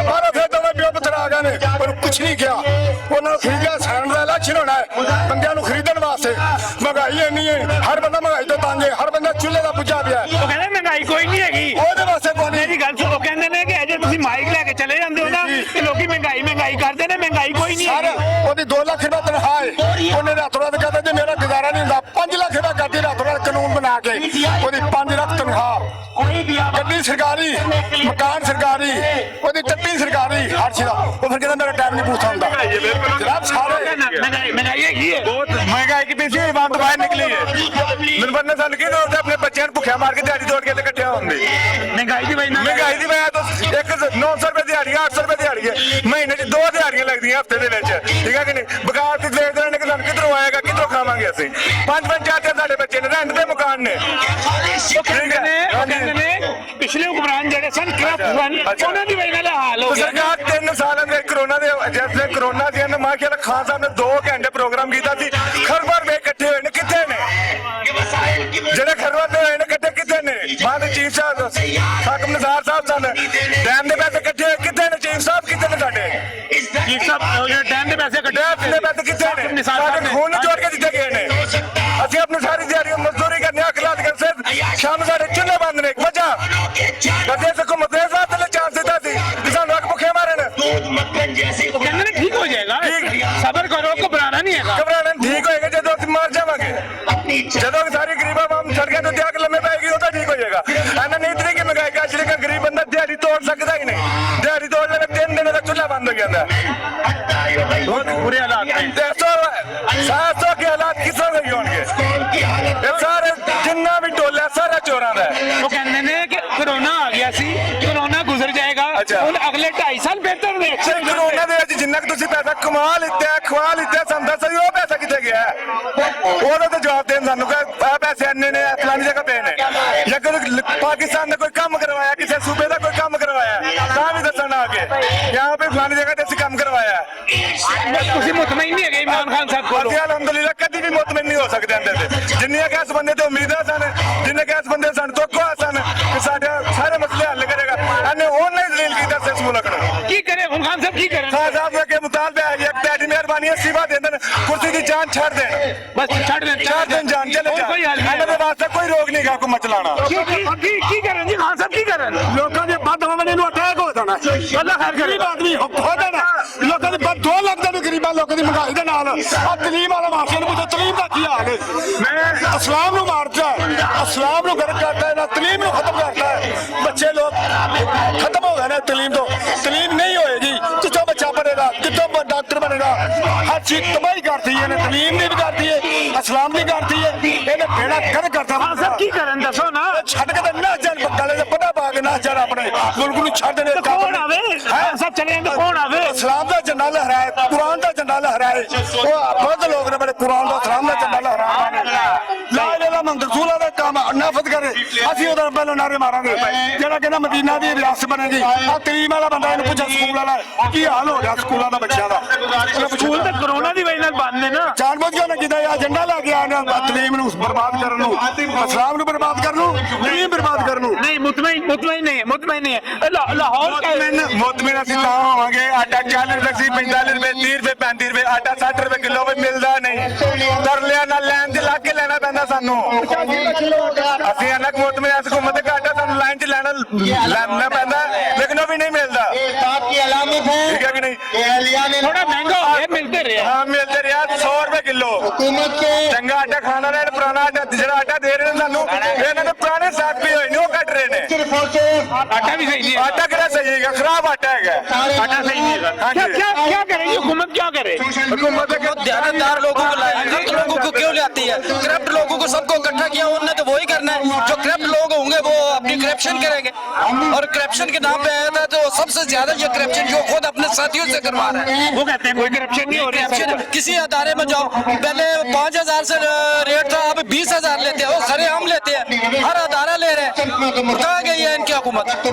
ਬਾਹਰ ਫਿਰ ਦੋਵੇਂ ਪਿਓ ਪੁੱਤਰ ਆ ਗਏ ਨੇ, ਪਰ ਕੁਛ ਨਹੀਂ ਕਿਹਾ। ਉਹਨਾਂ ਨੂੰ ਖਰੀਦਿਆ, ਸੈਨ ਦਾ ਇਲੈਕਸ਼ਨ ਹੋਣਾ ਹੈ ਬੰਦਿਆਂ ਨੂੰ ਖਰੀਦਣ ਵਾਸਤੇ। ਮਹਿੰਗਾਈ ਇੰਨੀ ਹੈ, ਹਰ ਬੰਦਾ ਮਹਿੰਗਾਈ ਤੋਂ ਤੰਗ ਹੈ, ਹਰ ਬੰਦਾ ਚੁੱਲ੍ਹੇ ਦਾ ਪੁੱਜਾ ਪਿਆ। ਉਹ ਕਹਿੰਦੇ ਮਹਿੰਗਾਈ ਕੋਈ ਨਹੀਂ ਹੈਗੀ, ਉਹਦੇ ਵਾਸਤੇ ਕੋਈ ਮੇਰੀ ਨਹੀਂ। ਗੱਲ ਸੁਣੋ। ਉਹ ਕਹਿੰਦੇ ਨੇ ਕਿ ਅਜੇ ਤੁਸੀਂ ਮਾਈਕ ਲੈ ਕੇ ਚਲੇ ਜਾਂਦੇ ਹੋ ਨਾ, ਕਿ ਲੋਕੀ ਮਹਿੰਗਾਈ ਕਰਦੇ ਨੇ, ਮਹਿੰਗਾਈ ਕੋਈ ਨਹੀਂ ਸਰ ਹੈਗੀ। ਉਹਦੀ 2 ਲੱਖ ਰੁਪਏ ਤਨਖਾਹ ਹੈ, ਉਹਨੇ ਰਾਤੋਂ ਰਾਤ ਕਹਿੰਦਾ ਜੇ ਮੇਰਾ ਗੁਜ਼ਾਰਾ ਨਹੀਂ ਹੁੰਦਾ 5 ਲੱਖ ਰੁਪਏ ਕਰਦੀ ਰਾਤੋਂ ਰਾਤ ਕਾਨੂੰਨ ਬਣਾ ਕੇ। ਉਹਦੀ 5 ਲੱਖ ਤਨਖਾਹ, ਗੱਡੀ ਸਰਕਾਰੀ, ਮਕਾਨ ਸਰਕਾਰੀ, ਉਹਦੀ ਟੱਟੀ ਸਰਕਾਰੀ, ਹਰ ਚੀਜ਼ ਦਾ। ਉਹ ਫਿਰ ਕਹਿੰਦਾ ਮੇਰਾ ਟਾਈਮ ਨਹੀਂ ਪੂਰਾ ਹੁੰਦਾ। ਜਨਾਬ ਸਾਰੇ ਮਹਿੰਗਾਈ ਹੈਗੀ ਹੈ, ਬਹੁਤ महंगाई की पीछे बात बाहर निकली है। मेरे बन्ने साल की तो अपने बच्चे भुखिया मार के दिहाड़ी तोड़ के इकट्ठे होंगे। ਮਹਿੰਗਾਈ ਦੀ ਵਜ੍ਹਾ ਨਾਲ महंगाई की वजह तो एक 900 रुपए दिहाड़ी, 800 रुपए दिहाड़ी है, महीने च 2 दिहाड़ियां लगती हफ्ते दे विच, ठीक है कि नहीं। बगार की देखते रहने कि किधरों आएगा, किधरों खावांगे ਅਸੀਂ। 5-5 4 ਸਾਡੇ ਬੱਚੇ ਨੇ, ਰੈਂਟ ਦੇ ਮਕਾਨ ਨੇ। ਉਹ ਕਹਿੰਦੇ ਨੇ ਪਿਛਲੇ ਹੁਕਮਰਾਨ ਜਿਹੜੇ ਸਨ ਕਰਪਟ ਸਨ, ਉਹਨਾਂ ਦੀ ਵਜ੍ਹਾ ਨਾਲ ਹਾਲ ਹੋ ਗਿਆ। ਸਰਕਾਰ 3 ਸਾਲਾਂ ਦੇ ਕੋਰੋਨਾ ਦੇ ਜਿਵੇਂ ਕੋਰੋਨਾ ਸੀ ਨਾ, ਮਾਸ਼ਾਅੱਲਾ ਖਾਨ ਸਾਹਿਬ ਨੇ 2 ਘੰਟੇ ਪ੍ਰੋਗਰਾਮ ਕੀਤਾ ਸੀ। ਖਰਬਰ ਵੇ ਇਕੱਠੇ ਹੋਏ ਨੇ, ਕਿੱਥੇ ਨੇ ਜਿਹੜੇ ਖਰਬਰ ਦੇ ਹੋਏ ਨੇ, ਇਕੱਠੇ ਕਿੱਥੇ ਨੇ? ਬਾਅਦ ਚੀਫ ਸਾਹਿਬ ਹਾਕਮ ਨਜ਼ਾਰ ਸਾਹਿਬ ਸਨ, ਡੈਮ ਦੇ ਪੈਸੇ ਇਕੱਠੇ ਹੋਏ ਕਿੱਥੇ ਨੇ? ਚੀਫ ਸਾਹਿਬ ਕਿੱਥੇ ਨੇ ਸਾਡੇ? ਚੀਫ ਸਾਹਿਬ ਜਿਹੜੇ ਡੈਮ ਦੇ ਪੈਸੇ ਕੱਢੇ, ਡੈਮ ਦੇ ਪੈਸੇ ਕਿੱਥੇ ਨੇ? ਸਾਡੇ ਖੂਨ ਨੂੰ ਜੋੜ ਕੇ ਦਿੱਤੇ ਗਏ ਨੇ। ਅਸੀਂ ਆਪਣੀ ਸਾਰੀ ਦਿਹਾੜੀ ਮਜ਼ਦੂਰੀ ਕਰਨੇ, ਅਖਲਾਤ ਕਰ ਸਿਰ ਸ਼ਾਮ ਸਾਡੇ ਚੁੱਲ੍ਹੇ ਬੰਦ ਨੇ। ਵਜ੍ਹਾ ਕਦੇ ਸਕੋ ਮਦਰੇ ਸਾਹਿਬ ਤੇ ਚਾਂਸ ਦਿੱਤਾ ਸੀ ਕਿ ਸਾਨੂੰ ਅੱਗ ਭੁੱਖੇ ਮਾਰਨ। ਉਹ ਕਹਿੰਦੇ ਨੇ ਠੀਕ ਹੋ ਜਾਏਗਾ, ਸਬਰ ਕਰੋ, ਘਬਰਾਣਾ ਨਹੀਂ ਹੈਗਾ। ਘਬਰਾਣਾ ਠੀਕ ਹੋਏਗਾ ਜਦੋਂ ਅਸੀਂ ਮਾਰ ਜਾਵਾਂਗੇ, ਜਦੋਂ ਸਾਰੀ ਗਰੀਬ ਆਵਾਮ ਸੜਕਾਂ ਤੋਂ ਤਿਆਗ ਲੰਮੇ ਪਏਗੀ, ਉਹ ਤਾਂ ਠੀਕ ਹੋ ਜਾਏਗਾ। ਇਹਨਾਂ ਨਹੀਂ ਤਰੀਕੇ ਮਹਿੰਗਾਈ का ਜਿਹੜਾ ਗਰੀਬ ਬੰਦਾ ਦਿਹਾੜੀ ਤੋੜ ਸਕਦਾ ਹੀ ਨਹੀਂ। ਦਿਹਾੜੀ ਤੋੜ ਲੈਣੇ 3 ਦਿਨ ਦਾ ਚੁੱਲ੍ਹਾ ਬੰਦ ਹੋ ਜਾਂਦਾ। ਬਹੁਤ ਬੁਰੇ ਹਾਲਾਤ ਨੇ। 700 के हालात किस तरह के होंगे? ये सारे जिन्ना भी टोला सारा चोरां दा है। ਉਹ ਕਹਿੰਦੇ ਨੇ ਕਿ ਕਰੋਨਾ ਆ ਗਿਆ ਸੀ, ਕਰੋਨਾ ਗੁਜ਼ਰ ਜਾਏਗਾ, ਹੁਣ ਅਗਲੇ 2.5 ਸਾਲ ਬਿਹਤਰ ਨੇ। ਕਰੋਨਾ ਦੇ ਵਿੱਚ ਜਿੰਨਾ ਕੁ ਤੁਸੀਂ ਪੈਸਾ ਕਮਾ ਲਿੱਤਾ, ਖਵਾ ਲਿੱਤਾ, ਸਾਨੂੰ ਦੱਸੋ ਉਹ ਪੈਸਾ ਕਿੱਥੇ ਗਿਆ? ਉਹਦਾ ਤਾਂ ਜਵਾਬ ਦੇਣ ਸਾਨੂੰ ਕਿ ਆਹ ਪੈਸੇ ਇੰਨੇ ਨੇ ਫਲਾਣੀ ਜਗ੍ਹਾ ਪਏ ਨੇ, ਜਾਂ ਕੋਈ ਪਾਕਿਸਤਾਨ ਨੇ ਕੋਈ ਕੰਮ ਕਰਵਾਇਆ, ਕਿਸੇ ਸੂਬੇ ਦਾ ਕੋਈ ਕੰਮ ਕਰਵਾਇਆ, ਤਾਂ ਵੀ ਦੱਸਣਾ ਆਗੇ यहाँ पे फलानी जगह ਤੇ ਅਸੀਂ ਕੰਮ ਕਰਵਾਇਆ। ਤੁਸੀਂ ਮੁਤਮਈਨ ਨਹੀਂ ਹੈਗੇ ਇਮਰਾਨ ਖਾਨ ਸਾਹਿਬ ਕੋਲੋਂ? ਅਸੀਂ ਅਲਹਮਦੁਲਿਲਾ ਕਦੀ ਵੀ ਮੁਤਮਈਨ ਨਹੀਂ ਹੋ ਸਕਦੇ ਅੰਦਰ ਤੇ। ਜਿੰਨੀਆਂ ਕਿ ਇਸ ਬੰਦੇ ਤੇ ਉਮੀਦਾਂ ਸਨ, ਜਿੰਨੇ ਕਿ ਇਸ ਬੰਦੇ ਸਨ ਤੋਕਾ ਸਨ ਕਿ ਸਾਡੇ ਸਾਰੇ ਮਸਲੇ ਹੱਲ ਕਰੇਗਾ, ਇਹਨੇ ਉਹਨੇ ਦਲੀਲ ਕੀਤਾ ਸਿਸ ਮੁਲਕ ਨੂੰ। ਕੀ ਕਰੇ ਹੁਣ ਖਾਨ ਸਾਹਿਬ, ਕੀ ਕਰਨ? ਖਾਨ ਸਾਹਿਬ ਦੇ ਮੁਤਾਲਬਾ ਹੈ ਇੱਕ ਤੁਹਾਡੀ ਮਿਹਰਬਾਨੀ ਅਸੀਵਾ ਦੇ ਦੇਣ, ਕੁਰਸੀ ਦੀ ਜਾਨ ਛੱਡ ਦੇਣ, ਬਸ ਛੱਡ ਦੇ, 4 ਦਿਨ ਜਾਨ ਚਲੇ ਜਾ। ਕੋਈ ਹੱਲ ਇਹਨਾਂ ਦੇ ਵਾਸਤੇ ਕੋਈ ਰੋਕ ਨਹੀਂ ਗਾ ਹੁਕੂਮਤ ਚਲਾਉਣਾ। ਕੀ ਕਰਨ ਜੀ ਖਾਨ ਸਾਹਿਬ, ਕੀ ਕਰਨ? ਲੋਕਾਂ ਦੇ ਵੱਧ ਹੋਣੇ ਨੂੰ ਅਟੈਕ ਹੋ ਜਾਣਾ। ਅੱਲਾ ਖੈਰ ਗਰੀਬ ਆਦਮੀ ਹੋ ਜਾਣਾ। ਲੋਕਾਂ ਦੇ ਵੱਧ 2 ਲੱਖ ਦੇ ਗਰੀਬਾਂ ਲੋਕਾਂ ਦੀ ਮਹਿੰਗਾਈ ਦੇ ਨਾਲ ਆ ਤਲੀਮ ਵਾਲਾ ਮਾਫੀਆ ਨੂੰ ਪੁੱਛੋ ਤਲੀਮ ਦਾ ਕੀ ਹਾਲ ਹੈ? ਮੈਂ ਇਸਲਾਮ ਨੂੰ ਮਾਰਦਾ, ਇਸਲਾਮ ਨੂੰ ਗਰਕ ਕਰਦਾ ਹੈ, ਤਲੀਮ ਨੂੰ ਖਤਮ ਕਰਦਾ ਹੈ। ਬੱਚੇ ਲੋਕ ਖਤਮ ਹੋ ਗਏ ਨੇ ਤਲੀਮ ਤੋਂ। ਤਲੀਮ ਨਹੀਂ ਹੋਏਗੀ, ਕਿੱਥੋਂ ਬੱਚਾ ਬਣੇਗਾ, ਕਿੱਥੋਂ ਡਾਕਟਰ ਬਣੇਗਾ? ਹਰ ਚੀਜ਼ ਤਬਾਹੀ ਕਰਦੀ ਹੈ, ਤਲੀਮ ਨੇ ਵੀ ਕਰਦੀ ਹੈ, ਇਸਲਾਮ ਨੇ ਕਰਦੀ ਹੈ। ਇਹਨੇ ਬੇੜਾ ਗਰਕ ਕਰਦਾ। ਖਾਨ ਸਾਹਿਬ ਕੀ ਕਰਨ ਦੱਸੋ ਨਾ? ਛੱਡ ਕੇ ਤਾਂ ਨਾ ਜਾਣ ਬੱਗਾਲੇ ਦੇ ਪਤਾ ਪਾ ਕੇ ਨਾ ਜਾਣ ਆਪਣੇ ਮੁਲਕ ਨੂੰ ਛੱਡ ਦੇ। ਕੌਣ ਆਵੇ ਖਾਨ ਸਾਹਿਬ ਚਲੇ ਜਾਂਦੇ, ਕੌਣ ਆਵੇ? ਇਸਲਾਮ ਦਾ ਝੰਡਾ ਲਹਿਰਾਏ, ਕੁਰਾਨ ਦਾ ਝੰਡਾ ਲਹਿਰਾਏ। ਉਹ ਬਹੁਤ ਲੋਕ ਨੇ ਬੜੇ ਕੁਰਾਨ ਦਾ ਇਸਲਾਮ ਦਾ ਝੰਡਾ ਲਹਿਰਾਏ। ਲਾ ਇਲਾਹਾ ਮੁਹੰਮਦ ਰਸੂਲ ਦਾ ਕੰਮ ਨਾਫਜ਼ ਕਰੇ, ਅਸੀਂ ਉਹਦਾ ਪਹਿਲਾਂ ਨਾਰੇ ਮਾਰਾਂਗੇ। ਜਿਹੜਾ ਕਹਿੰਦਾ ਮਦੀਨਾ ਦੀ ਰਿਆਸਤ ਬਣੇਗੀ, ਆ ਤਲੀਮ ਵਾਲਾ ਬੰਦਾ ਇਹਨੂੰ ਪੁੱਛਾ ਸਕੂਲ ਵਾਲਾ ਕੀ ਹਾਲ ਹੋ ਗਿਆ ਸਕੂਲਾਂ ਦਾ ਬੱਚਿਆਂ ਦਾ? ਸਕੂਲ ਤਾਂ ਕਰੋਨਾ ਦੀ ਵਜ੍ਹਾ ਨਾਲ ਬੰਦ ਨੇ ਨਾ। ਜਾਣਬੁੱਝ ਕੇ ਉਹਨੇ ਕੀਤਾ ਇਹ ਏਜੰਡਾ ਲੈ ਕੇ ਆਇਆ ਤਲੀਮ ਨੂੰ ਬਰਬਾਦ ਕਰਨ ਨੂੰ, ਇਸਲਾਮ ਨੂੰ ਬਰਬਾਦ ਕਰਨ ਨੂੰ, ਤਲੀਮ ਬਰਬਾਦ ਕਰਨ ਨੂੰ। مطمئن نہیں ہے لاہور کا مطمئن اسی ਤਾਂ ਹੋਵਾਂਗੇ ਆਟਾ 40 ਰੁਪਏ ਸੀ 45 ਰੁਪਏ 30 ਰੁਪਏ 35 ਰੁਪਏ ਆਟਾ 60 ਰੁਪਏ ਕਿਲੋ ਵੀ ਮਿਲਦਾ ਨਹੀਂ ਤਰਲਿਆਂ ਨਾਲ ਲੈਣ ਦੀ ਲੱਗ ਕੇ ਲੈਣਾ ਪੈਂਦਾ ਸਾਨੂੰ ਅਸੀਂ ਅਨਕ ਮੁਤਮਿਨ ਇਸ ਹਕੂਮਤ ਦਾ ਆਟਾ ਸਾਨੂੰ ਲਾਈਨ 'ਚ ਲੈਣਾ ਪੈਂਦਾ ਲੇਕਿਨ ਉਹ ਵੀ ਨਹੀਂ ਮਿਲਦਾ ਠੀਕ ਹੈ ਕਿ ਨਹੀਂ ਥੋੜਾ ਮਹਿੰਗਾ ਹੋ ਗਿਆ ਮਿਲਦੇ ਰਿਹਾ ਹਾਂ ਮਿਲਦੇ ਰਿਹਾ 100 ਰੁਪਏ ਕਿਲੋ ਚੰਗਾ ਆਟਾ ਖਾਣਾ ਨੇ ਪੁਰਾਣਾ ਆਟਾ ਜਿਹੜਾ ਆਟਾ ਦੇ ਰਹੇ ਨੇ ਸਾਨੂੰ ਇਹਨਾਂ ਦੇ ਪੁਰਾਣੇ ਸਾਥ ਵੀ ਹੋਏ ਨੇ ਉਹ ਕੱਟ ਰਹੇ ਨੇ آٹا بھی صحیح نہیں ہے ਆਟਾ ਕਿਹੜਾ ਸਹੀ ਹੈਗਾ ਖਰਾਬ ਆਟਾ ਹੈਗਾ آٹا صحیح نہیں ہے کیا کرے یہ حکومت کیا کرے حکومت دیانتدار لوگوں کو لائے کرپٹ لوگوں کو کیوں لاتی ہے کرپٹ لوگوں کو سب کو اکٹھا کیا انہوں نے تو وہی کرنا ہے جو کرپٹ لوگ ہوں گے وہ اپنی کرپشن کریں گے اور کرپشن کے نام پہ آیا تھا تو سب سے زیادہ یہ کرپشن جو خود اپنے ساتھیوں سے کروا رہا ہے وہ کہتے ہیں کوئی کرپشن نہیں ہو رہی ہے کسی ادارے میں جاؤ پہلے 5000 سے ریٹ تھا اب 20000 لیتے ہیں وہ سرے عام لیتے ہیں ہر ادارہ لے رہے ہیں کہاں گئی ہے ان کی حکومت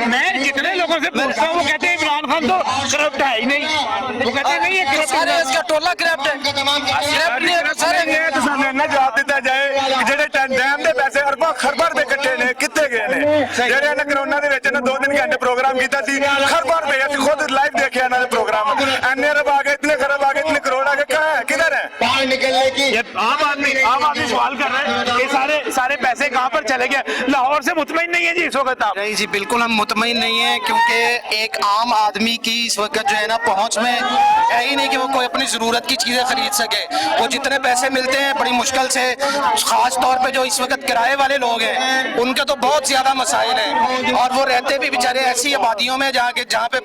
میں جتنے لوگوں سے پوچھتا ہوں وہ کہتے ہیں عمران خان تو کرپٹ ہے ہی نہیں وہ کہتے ہیں نہیں یہ کرپٹ سارے اس کا ٹولہ کرپٹ ہے کرپٹ نہیں ہے سارے تو ਸਾਨੂੰ ਇੰਨਾ ਜਵਾਬ ਦਿੱਤਾ ਜਾਏ ਕਿ ਜਿਹੜੇ ਡੈਮ ਦੇ ਪੈਸੇ ਅਰਬਾਂ ਖਰਬਾਂ ਰੁਪਏ ਇਕੱਠੇ ਨੇ ਕਿੱਥੇ ਗਏ ਨੇ ਜਿਹੜੇ ਇਹਨਾਂ ਕਰੋਨਾ ਦੇ ਵਿੱਚ ਇਹਨਾਂ 2-3 ਘੰਟੇ ਪ੍ਰੋਗਰਾਮ ਕੀਤਾ ਸੀ ਖਰਬਾਂ ਰੁਪਏ ਅਸੀਂ ਖੁਦ ਲਾਈਵ ਦੇਖਿਆ ਇਹਨਾਂ ਦੇ ਪ੍ਰੋਗਰਾਮ ਇੰਨੇ ਅਰਬ ਆ ਗਏ ਇਤਨੇ ਖਰਬ ਆ ਗਏ ਇਤਨੇ ਕਰੋੜ ਆ ਗਏ ਕਹਾਂ ਹੈ ਕਿਧਰ ہے عام آدمی سوال کر رہے ہیں کہ سارے پیسے کہاں پر چلے گئے لاہور سے مطمئن نہیں ہے جی اس وقت آپ نہیں جی بالکل ہم مطمئن نہیں ہیں کیونکہ ایک عام آدمی کی اس وقت جو ہے نا پہنچ میں ہے ہی نہیں کہ وہ کوئی اپنی ضرورت کی چیزیں خرید سکے وہ جتنے پیسے ملتے ہیں بڑی مشکل سے خاص طور پہ جو اس وقت کرائے والے لوگ ہیں ان کے تو بہت زیادہ مسائل ہیں اور وہ رہتے بھی بیچارے ایسی آبادیوں میں جہاں پہ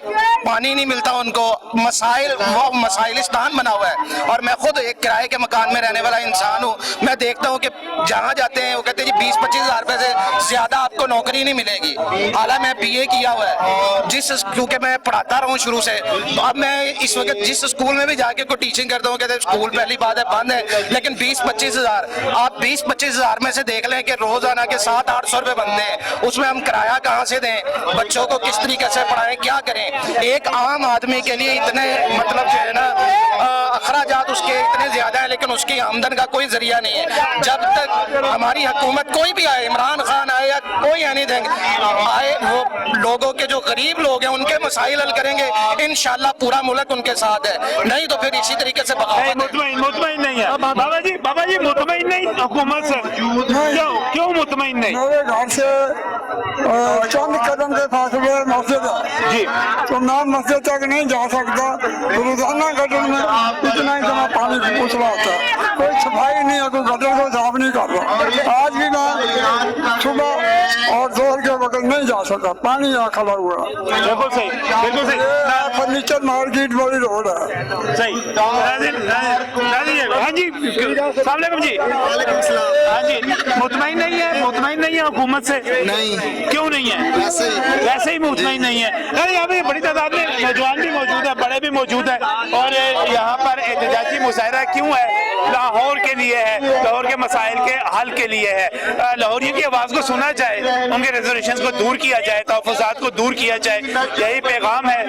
پانی نہیں ملتا ان کو مسائل وہ مسائلستان بنا ہوا ہے اور میں خود ایک کرائے کے مکان میں رہنے والا انسان ہوں میں دیکھتا ہوں کہ جہاں جاتے ہیں وہ کہتے ہیں جی 20-25 ہزار روپے سے زیادہ آپ کو نوکری نہیں ملے گی حالانکہ میں BA کیا ہوا ہے کیونکہ میں پڑھاتا رہا ہوں شروع سے اب میں اس وقت جس اسکول میں بھی جا کے کوئی ٹیچنگ کرتا ہوں کہتے ہیں اسکول پہلی بات ہے بند ہے لیکن 20-25 ہزار آپ 20-25 ہزار میں سے دیکھ لیں کہ روزانہ کے 700-800 روپے بنتے ہیں اس میں ہم کرایہ کہاں سے دیں بچوں کو کس طریقے سے پڑھائیں کیا کریں ایک عام آدمی کے لیے اتنے مطلب جو ہے نا اخراجات اس کے اتنے زیادہ ہیں لیکن اس کی آمدن کا کوئی ذریعہ نہیں ہے جب تک ہماری حکومت کوئی بھی آئے عمران خان آئے یا کوئی اینی تھنگ آئے وہ لوگوں کے جو غریب لوگ ہیں ان کے مسائل حل کریں گے انشاءاللہ پورا ملک ان کے ساتھ ہے نہیں تو پھر اسی طریقے سے مطمئن نہیں ہے بابا جی مطمئن نہیں حکومت سے کیوں مطمئن نہیں میرے گھر سے چند قدم کے فاصلے مسجد ہے جی تو میں مسجد تک نہیں جا سکتا روزانہ گٹر میں اتنا ہی جمع پانی پوچھنا ہوتا ہے کوئی صفائی نہیں ہے کوئی گٹر کو صاف نہیں کر رہا آج بھی میں صبح اور زور کے وقت نہیں جا سکتا پانی یہاں کھڑا ہوا بالکل صحیح فرنیچر مارکیٹ والی روڈ ہے صحیح ہاں جی السلام علیکم جی ہاں جی مطمئن نہیں ہے حکومت سے نہیں کیوں نہیں ہے ویسے ہی مطمئن نہیں ہے یہاں پہ بڑی تعداد میں نوجوان بھی موجود ہیں بڑے بھی موجود ہیں اور یہاں پر احتجاجی مظاہرہ کیوں ہے لاہور کے لیے ہے لاہور کے مسائل کے حل کے لیے ہے لاہوریوں کی آواز کو سنا جائے ان کے ریزرویشنز کو دور کیا جائے تحفظات کو دور کیا جائے یہی پیغام ہے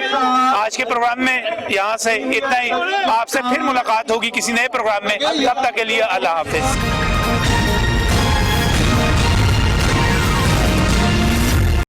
آج کے پروگرام میں یہاں سے اتنا ہی آپ سے پھر ملاقات ہوگی کسی نئے پروگرام میں تب تک کے لیے اللہ حافظ